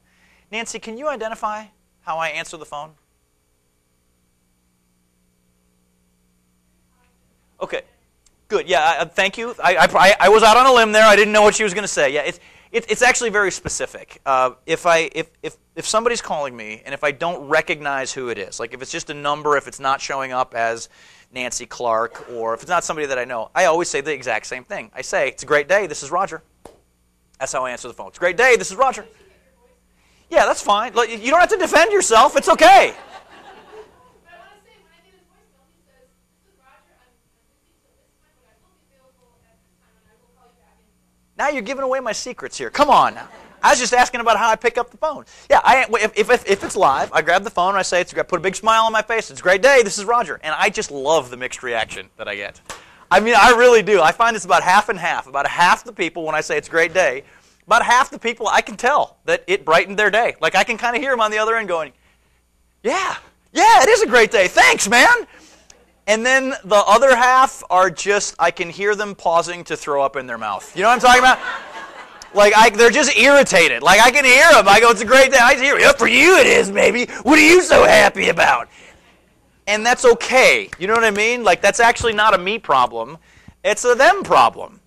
Nancy, can you identify how I answer the phone? Okay. Good. Yeah. Thank you. I was out on a limb there. I didn't know what she was going to say. Yeah. It's actually very specific. If somebody's calling me and if I don't recognize who it is, like if it's just a number, if it's not showing up as Nancy Clark, or if it's not somebody that I know, I always say the exact same thing. I say, "It's a great day. This is Roger." That's how I answer the phone. "It's a great day. This is Roger." Yeah, that's fine. Look, you don't have to defend yourself. It's okay. Now you're giving away my secrets here. Come on now. I was just asking about how I pick up the phone. Yeah, if it's live, I grab the phone and I say, I put a big smile on my face. "It's a great day. This is Roger." And I just love the mixed reaction that I get. I mean, I really do. I find it's about half and half. About half the people, when I say it's a great day, about half the people, I can tell that it brightened their day. Like I can kind of hear them on the other end going, yeah, it is a great day. Thanks, man. And then the other half are just, I can hear them pausing to throw up in their mouth. You know what I'm talking about? Like, they're just irritated. Like, I can hear them. I go, "It's a great day." I hear, "Yeah, for you it is, baby. What are you so happy about?" And that's okay. You know what I mean? Like, that's actually not a me problem. It's a them problem.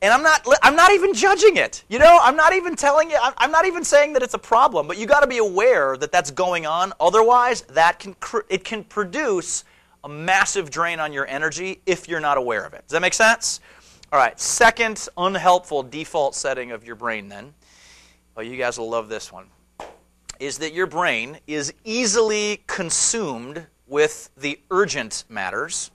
And I'm not even judging it. You know, I'm not even telling you, I'm not even saying that it's a problem, but you got to be aware that that's going on. Otherwise, it can produce a massive drain on your energy if you're not aware of it. Does that make sense? All right, second unhelpful default setting of your brain then, oh, you guys will love this one, is that your brain is easily consumed with the urgent matters.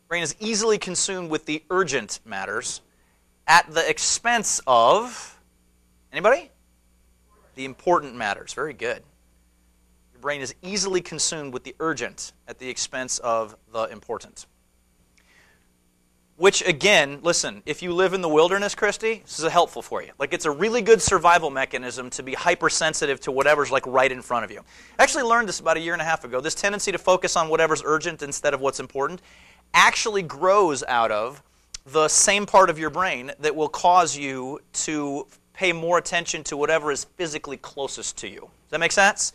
Brain is easily consumed with the urgent matters at the expense of, anybody? The important matters. Very good. Brain is easily consumed with the urgent at the expense of the important. Which, again, listen, if you live in the wilderness, Christy, this is helpful for you. Like, it's a really good survival mechanism to be hypersensitive to whatever's, like, right in front of you. I actually learned this about a year and a half ago. This tendency to focus on whatever's urgent instead of what's important actually grows out of the same part of your brain that will cause you to pay more attention to whatever is physically closest to you. Does that make sense?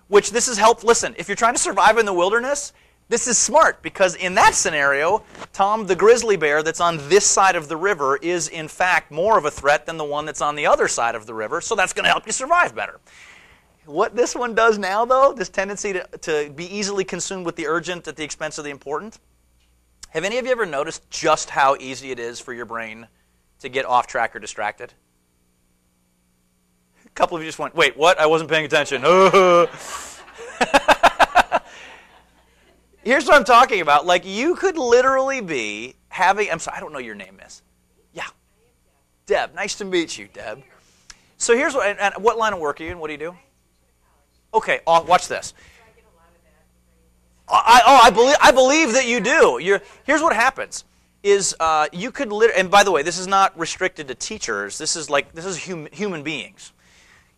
Which this is helpful. Listen, if you're trying to survive in the wilderness, this is smart, because in that scenario, Tom, the grizzly bear that's on this side of the river is, in fact, more of a threat than the one that's on the other side of the river, so that's going to help you survive better. What this one does now, though, this tendency to be easily consumed with the urgent at the expense of the important, have any of you ever noticed just how easy it is for your brain to get off track or distracted? A couple of you just went, wait, what? I wasn't paying attention. Here's what I'm talking about. Like, you could literally be having, I'm sorry, I don't know your name, miss. Yeah. Deb. Nice to meet you, Deb. So here's what, and what line of work are you in? What do you do? Okay, watch this. I believe that you do. Here's what happens is you could literally, and by the way, this is not restricted to teachers. This is human beings.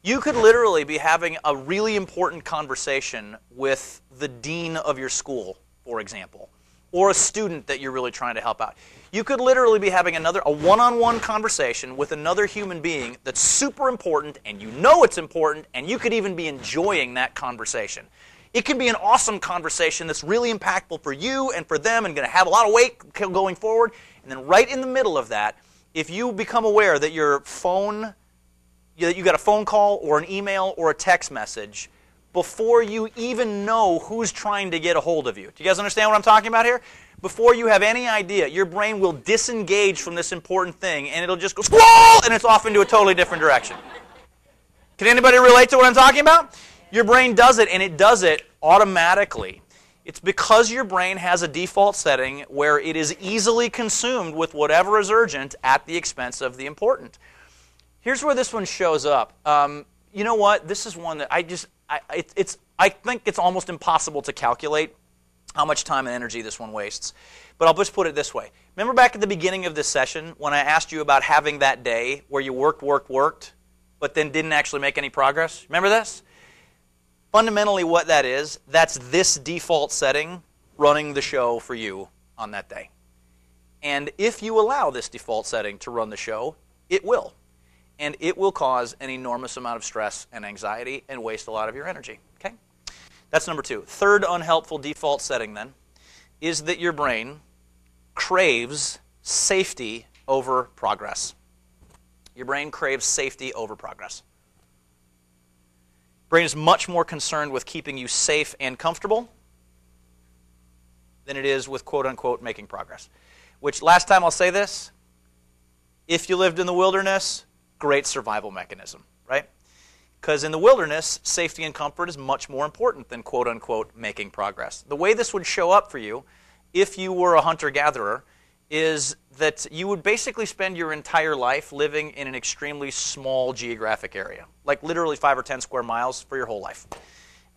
You could literally be having a really important conversation with the dean of your school, for example, or a student that you're really trying to help out. You could literally be having a one-on-one conversation with another human being that's super important, and you know it's important, and you could even be enjoying that conversation. It can be an awesome conversation that's really impactful for you and for them and going to have a lot of weight going forward. And then right in the middle of that, if you become aware that your phone, you got a phone call or an email or a text message before you even know who's trying to get a hold of you. Do you guys understand what I'm talking about here? Before you have any idea, your brain will disengage from this important thing, and it'll just go squall, and it's off into a totally different direction. Can anybody relate to what I'm talking about? Your brain does it, and it does it automatically. It's because your brain has a default setting where it is easily consumed with whatever is urgent at the expense of the important. Here's where this one shows up. You know what? This is one that I think it's almost impossible to calculate how much time and energy this one wastes. But I'll just put it this way. Remember back at the beginning of this session when I asked you about having that day where you worked, but then didn't actually make any progress? Remember this? Fundamentally what that is, that's this default setting running the show for you on that day. And if you allow this default setting to run the show, it will. And it will cause an enormous amount of stress and anxiety and waste a lot of your energy. Okay? That's number two. Third unhelpful default setting, then, is that your brain craves safety over progress. Your brain craves safety over progress. Brain is much more concerned with keeping you safe and comfortable than it is with quote-unquote making progress. Which, last time I'll say this, if you lived in the wilderness, great survival mechanism, right? Because in the wilderness, safety and comfort is much more important than quote-unquote making progress. The way this would show up for you, if you were a hunter-gatherer, is that you would basically spend your entire life living in an extremely small geographic area, like literally 5 or 10 square miles for your whole life.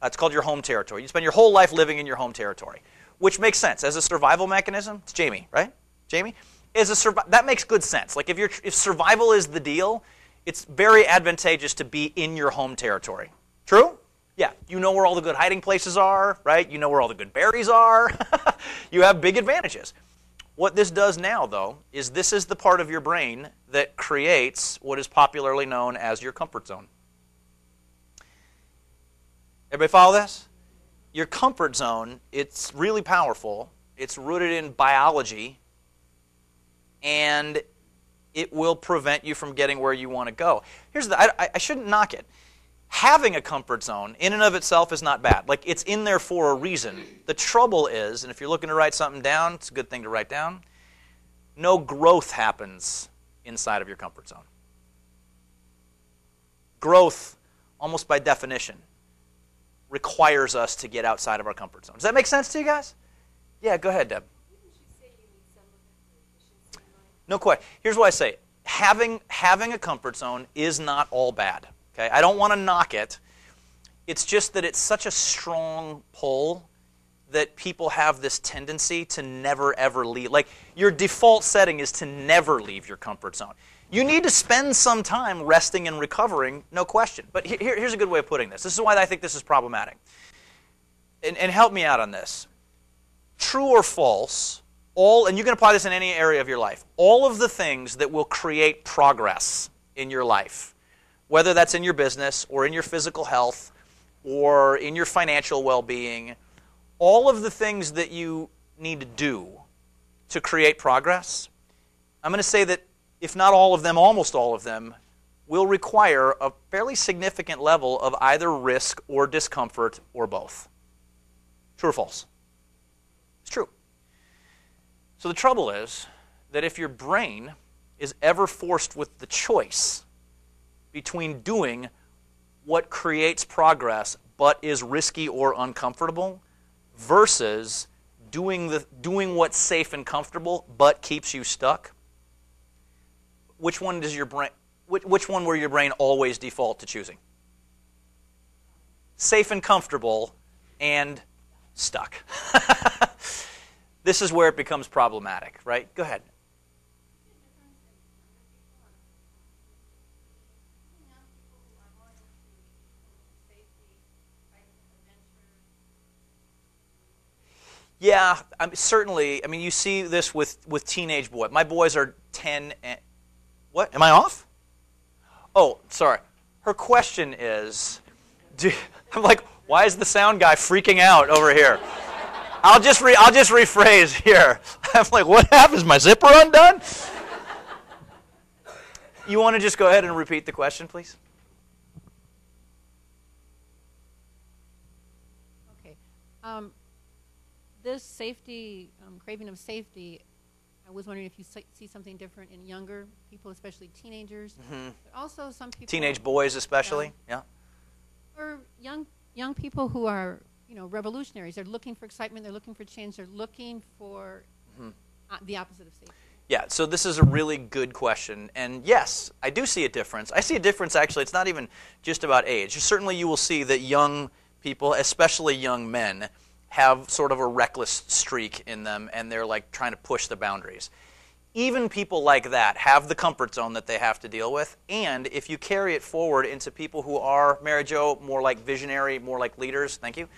It's called your home territory. You spend your whole life living in your home territory, which makes sense. As a survival mechanism, it's Jamie, right? Jamie? That makes good sense. Like if survival is the deal, it's very advantageous to be in your home territory. True? Yeah. You know where all the good hiding places are, right? You know where all the good berries are. You have big advantages. What this does now, though, is this is the part of your brain that creates what is popularly known as your comfort zone. Everybody follow this? Your comfort zone, it's really powerful. It's rooted in biology, and it will prevent you from getting where you want to go. I shouldn't knock it. Having a comfort zone in and of itself is not bad. Like, it's in there for a reason. The trouble is, and if you're looking to write something down, it's a good thing to write down, no growth happens inside of your comfort zone. Growth, almost by definition, requires us to get outside of our comfort zone. Does that make sense to you guys? Yeah, go ahead, Deb. No question. Here's what I say. Having a comfort zone is not all bad. Okay? I don't want to knock it. It's just that it's such a strong pull that people have this tendency to never, ever leave. Like, your default setting is to never leave your comfort zone. You need to spend some time resting and recovering, no question. But here's a good way of putting this. This is why I think this is problematic. And help me out on this. True or false, and you can apply this in any area of your life, all of the things that will create progress in your life, whether that's in your business or in your physical health or in your financial well-being, all of the things that you need to do to create progress, I'm going to say that if not all of them, almost all of them, will require a fairly significant level of either risk or discomfort or both. True or false? It's true. So the trouble is that if your brain is ever forced with the choice between doing what creates progress but is risky or uncomfortable versus doing what's safe and comfortable but keeps you stuck, which one does your brain which one will your brain always default to choosing? Safe and comfortable and stuck. This is where it becomes problematic, right? Go ahead. Yeah, certainly. I mean, you see this with teenage boys. My boys are 10 and... What? Am I off? Oh, sorry. Her question is... I'm like, why is the sound guy freaking out over here? I'll just rephrase here. I'm like, what happened? Is my zipper undone? You want to just go ahead and repeat the question, please? Okay. This safety, craving of safety, I was wondering if you see something different in younger people, especially teenagers, but also some people... Teenage boys especially, yeah. Or young people who are, revolutionaries. They're looking for excitement. They're looking for change. They're looking for the opposite of safety. Yeah, so this is a really good question. And yes, I do see a difference. I see a difference, actually. It's not even just about age. Certainly you will see that young people, especially young men, have sort of a reckless streak in them, and they're like trying to push the boundaries. Even people like that have the comfort zone that they have to deal with, and if you carry it forward into people who are, Mary Jo, more like visionary, more like leaders, thank you,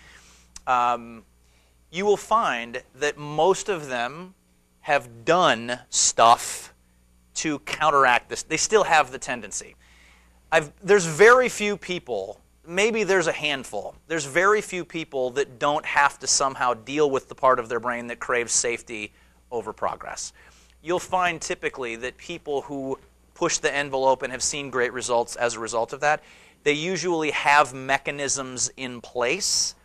you will find that most of them have done stuff to counteract this. They still have the tendency. There's very few people, maybe there's a handful, there's very few people that don't have to somehow deal with the part of their brain that craves safety over progress. You'll find typically that people who push the envelope and have seen great results as a result of that, they usually have mechanisms in place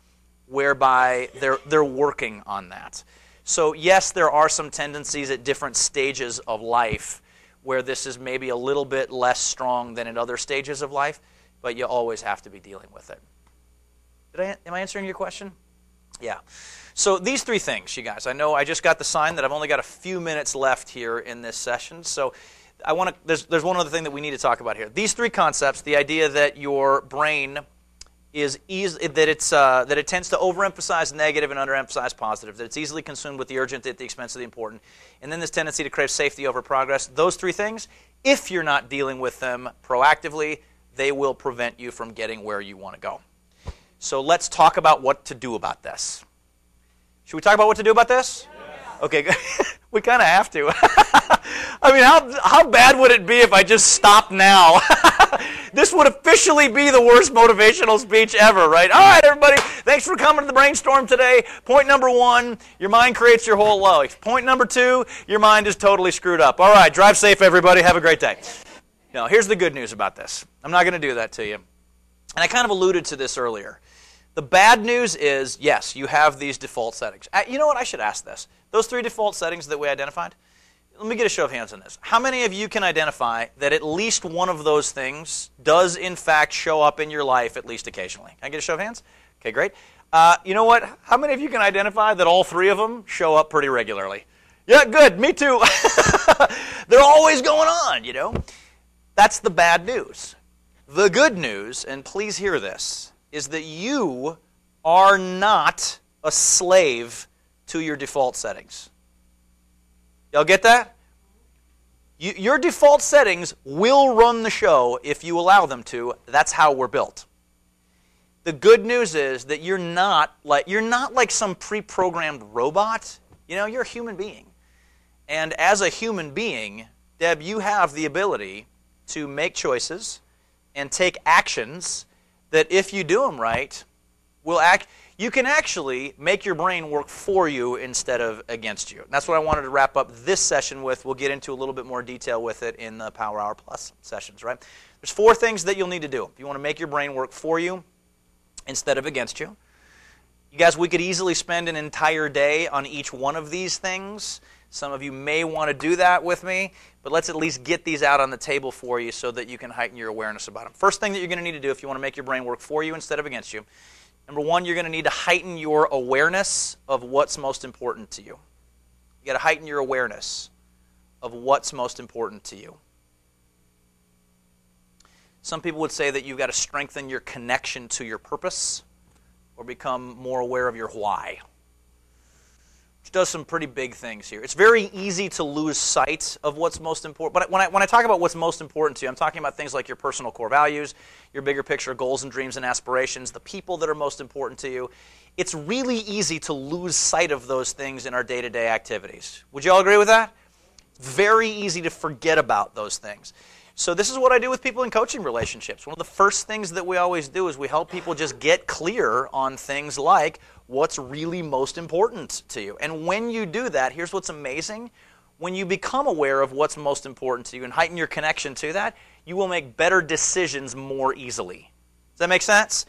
whereby they're working on that. So yes, there are some tendencies at different stages of life where this is maybe a little bit less strong than at other stages of life, but you always have to be dealing with it. Am I answering your question? Yeah. So these three things, you guys. I know I just got the sign that I've only got a few minutes left here in this session. So there's one other thing that we need to talk about here. These three concepts, the idea that your brain is that it tends to overemphasize negative and underemphasize positive, that it's easily consumed with the urgent at the expense of the important, and then this tendency to crave safety over progress. Those three things, if you're not dealing with them proactively, they will prevent you from getting where you want to go. So let's talk about what to do about this. Should we talk about what to do about this? Yeah. Okay, good. We kind of have to. I mean, how bad would it be if I just stopped now? This would officially be the worst motivational speech ever, right? All right, everybody, thanks for coming to the brainstorm today. Point number 1, your mind creates your whole life. Point number 2, your mind is totally screwed up. All right, drive safe, everybody. Have a great day. Now, here's the good news about this. I'm not going to do that to you. And I kind of alluded to this earlier. The bad news is, yes, you have these default settings. You know what? I should ask this. Those 3 default settings that we identified, let me get a show of hands on this. How many of you can identify that at least one of those things does, in fact, show up in your life at least occasionally? Can I get a show of hands? Okay, great. You know what? How many of you can identify that all 3 of them show up pretty regularly? Yeah, good. Me too. They're always going on, you know. That's the bad news. The good news, and please hear this, is that you are not a slave to your default settings. Y'all get that? Your default settings will run the show if you allow them to. That's how we're built. The good news is that you're not like some pre-programmed robot. You're a human being. And as a human being, Deb, you have the ability to make choices and take actions that if you do them right, you can actually make your brain work for you instead of against you. And that's what I wanted to wrap up this session with. We'll get into a little bit more detail with it in the Power Hour Plus sessions, right? There's 4 things that you'll need to do if you want to make your brain work for you instead of against you. You guys, we could easily spend an entire day on each one of these things. Some of you may want to do that with me, but let's at least get these out on the table for you so that you can heighten your awareness about them. First thing that you're going to need to do if you want to make your brain work for you instead of against you, number 1, you're going to need to heighten your awareness of what's most important to you. You got to heighten your awareness of what's most important to you. Some people would say that you've got to strengthen your connection to your purpose or become more aware of your why, which does some pretty big things here. It's very easy to lose sight of what's most important. But when I talk about what's most important to you, I'm talking about things like your personal core values, your bigger picture goals and dreams and aspirations, the people that are most important to you. It's really easy to lose sight of those things in our day-to-day activities. Would you all agree with that? Very easy to forget about those things. So this is what I do with people in coaching relationships. One of the first things that we always do is we help people just get clear on things like what's really most important to you. And when you do that, here's what's amazing. When you become aware of what's most important to you and heighten your connection to that, you will make better decisions more easily. Does that make sense?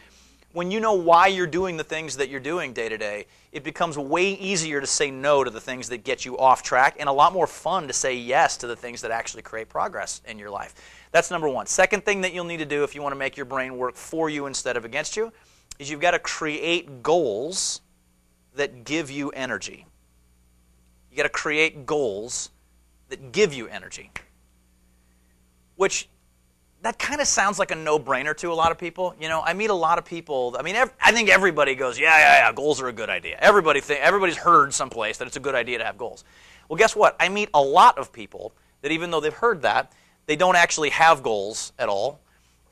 When you know why you're doing the things that you're doing day to day, it becomes way easier to say no to the things that get you off track and a lot more fun to say yes to the things that actually create progress in your life. That's number 1. Second thing that you'll need to do if you want to make your brain work for you instead of against you is you've got to create goals that give you energy. You got to create goals that give you energy, which that kind of sounds like a no-brainer to a lot of people. I meet a lot of people. I think everybody goes, yeah, goals are a good idea. Everybody's heard someplace that it's a good idea to have goals. Well, guess what? I meet a lot of people that even though they've heard that, they don't actually have goals at all.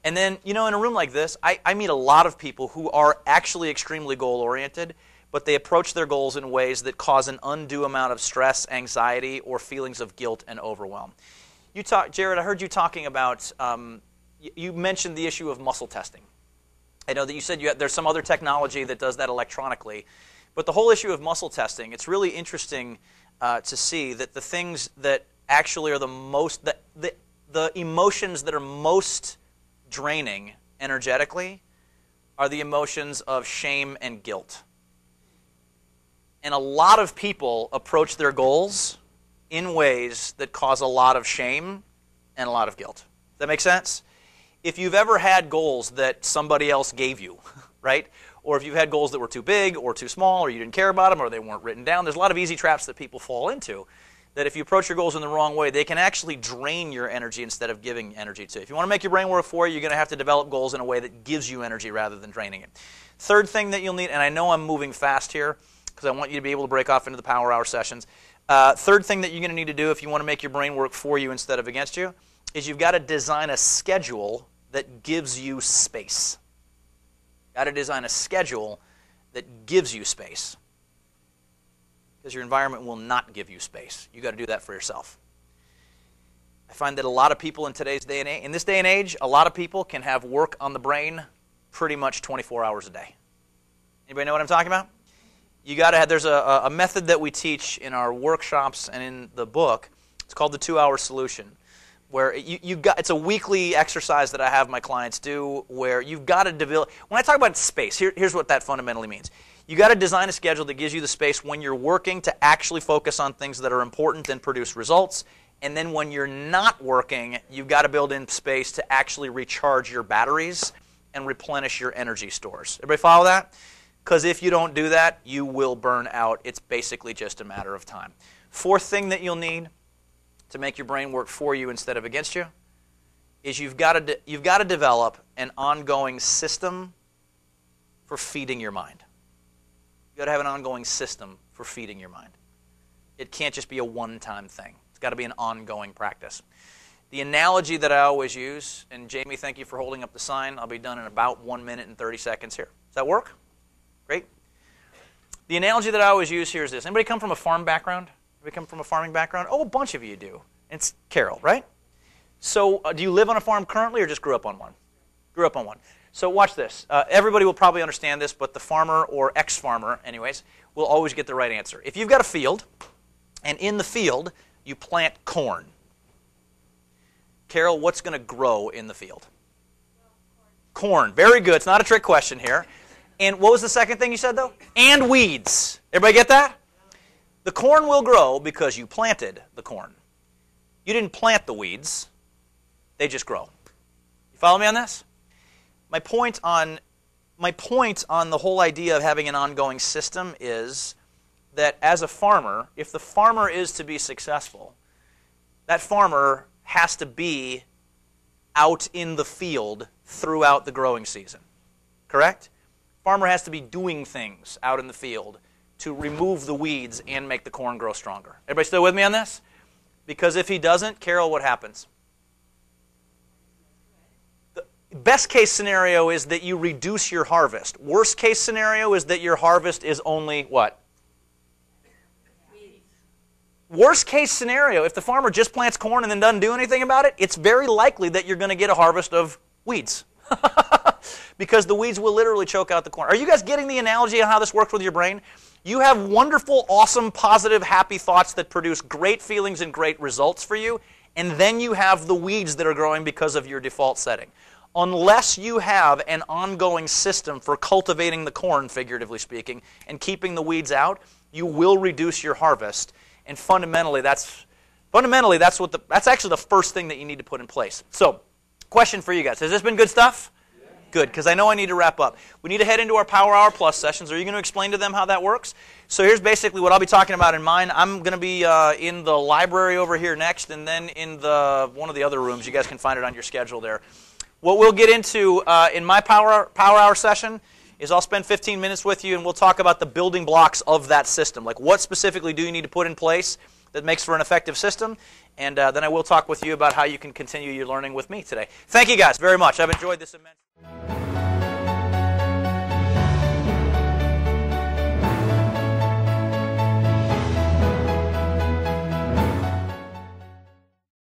And then, in a room like this, I meet a lot of people who are actually extremely goal-oriented, but they approach their goals in ways that cause an undue amount of stress, anxiety, or feelings of guilt and overwhelm. Jared, I heard you talking about, you mentioned the issue of muscle testing. I know that you said there's some other technology that does that electronically, but the whole issue of muscle testing, it's really interesting to see that the things that actually are the most, the emotions that are most draining energetically are the emotions of shame and guilt. And a lot of people approach their goals in ways that cause a lot of shame and a lot of guilt. Does that make sense? If you've ever had goals that somebody else gave you, right? Or if you've had goals that were too big or too small or you didn't care about them or they weren't written down, there's a lot of easy traps that people fall into that if you approach your goals in the wrong way, they can actually drain your energy instead of giving energy to you. If you want to make your brain work for you, you're going to have to develop goals in a way that gives you energy rather than draining it. Third thing that you'll need, and I know I'm moving fast here because I want you to be able to break off into the Power Hour sessions. Third thing that you're going to need to do if you want to make your brain work for you instead of against you is you've got to design a schedule that gives you space. You've got to design a schedule that gives you space because your environment will not give you space. You've got to do that for yourself. I find that a lot of people in this day and age, a lot of people can have work on the brain pretty much 24 hours a day. Anybody know what I'm talking about? There's a method that we teach in our workshops and in the book. It's called the 2-hour solution, where it's a weekly exercise that I have my clients do where you've got to develop. When I talk about space, here's what that fundamentally means. You got to design a schedule that gives you the space when you're working to actually focus on things that are important and produce results. And then when you're not working, you've got to build in space to actually recharge your batteries and replenish your energy stores. Everybody follow that? Because if you don't do that, you will burn out. It's basically just a matter of time. Fourth thing that you'll need to make your brain work for you instead of against you is you've got to develop an ongoing system for feeding your mind. You've got to have an ongoing system for feeding your mind. It can't just be a one-time thing. It's got to be an ongoing practice. The analogy that I always use, and Jamie, thank you for holding up the sign. I'll be done in about 1 minute and 30 seconds here. Does that work? Great. The analogy that I always use here is this. Anybody come from a farm background? Anybody come from a farming background? Oh, a bunch of you do. It's Carol, right? So do you live on a farm currently or just grew up on one? Grew up on one. So watch this. Everybody will probably understand this, but the farmer or ex-farmer, anyways, will always get the right answer. If you've got a field, and in the field you plant corn, Carol, what's going to grow in the field? Corn. Very good. It's not a trick question here. And what was the second thing you said, though? And weeds. Everybody get that? The corn will grow because you planted the corn. You didn't plant the weeds. They just grow. You follow me on this? My point on the whole idea of having an ongoing system is that as a farmer, if the farmer is to be successful, that farmer has to be out in the field throughout the growing season. Correct? Farmer has to be doing things out in the field to remove the weeds and make the corn grow stronger. Everybody still with me on this? Because if he doesn't, Carol, what happens? The best case scenario is that you reduce your harvest. Worst case scenario is that your harvest is only what? Worst case scenario, if the farmer just plants corn and then doesn't do anything about it, it's very likely that you're going to get a harvest of weeds. Because the weeds will literally choke out the corn. Are you guys getting the analogy of how this works with your brain? You have wonderful, awesome, positive, happy thoughts that produce great feelings and great results for you, and then you have the weeds that are growing because of your default setting. Unless you have an ongoing system for cultivating the corn, figuratively speaking, and keeping the weeds out, you will reduce your harvest. And fundamentally, that's actually the first thing that you need to put in place. So, question for you guys. Has this been good stuff? Yeah. Good, because I know I need to wrap up. We need to head into our Power Hour Plus sessions. Are you going to explain to them how that works? So here's basically what I'll be talking about in mine. I'm going to be in the library over here next, and then in one of the other rooms. You guys can find it on your schedule there. What we'll get into in my Power Hour session is I'll spend 15 minutes with you, and we'll talk about the building blocks of that system. Like, what specifically do you need to put in place that makes for an effective system? And then I will talk with you about how you can continue your learning with me today. Thank you guys very much. I've enjoyed this immensely.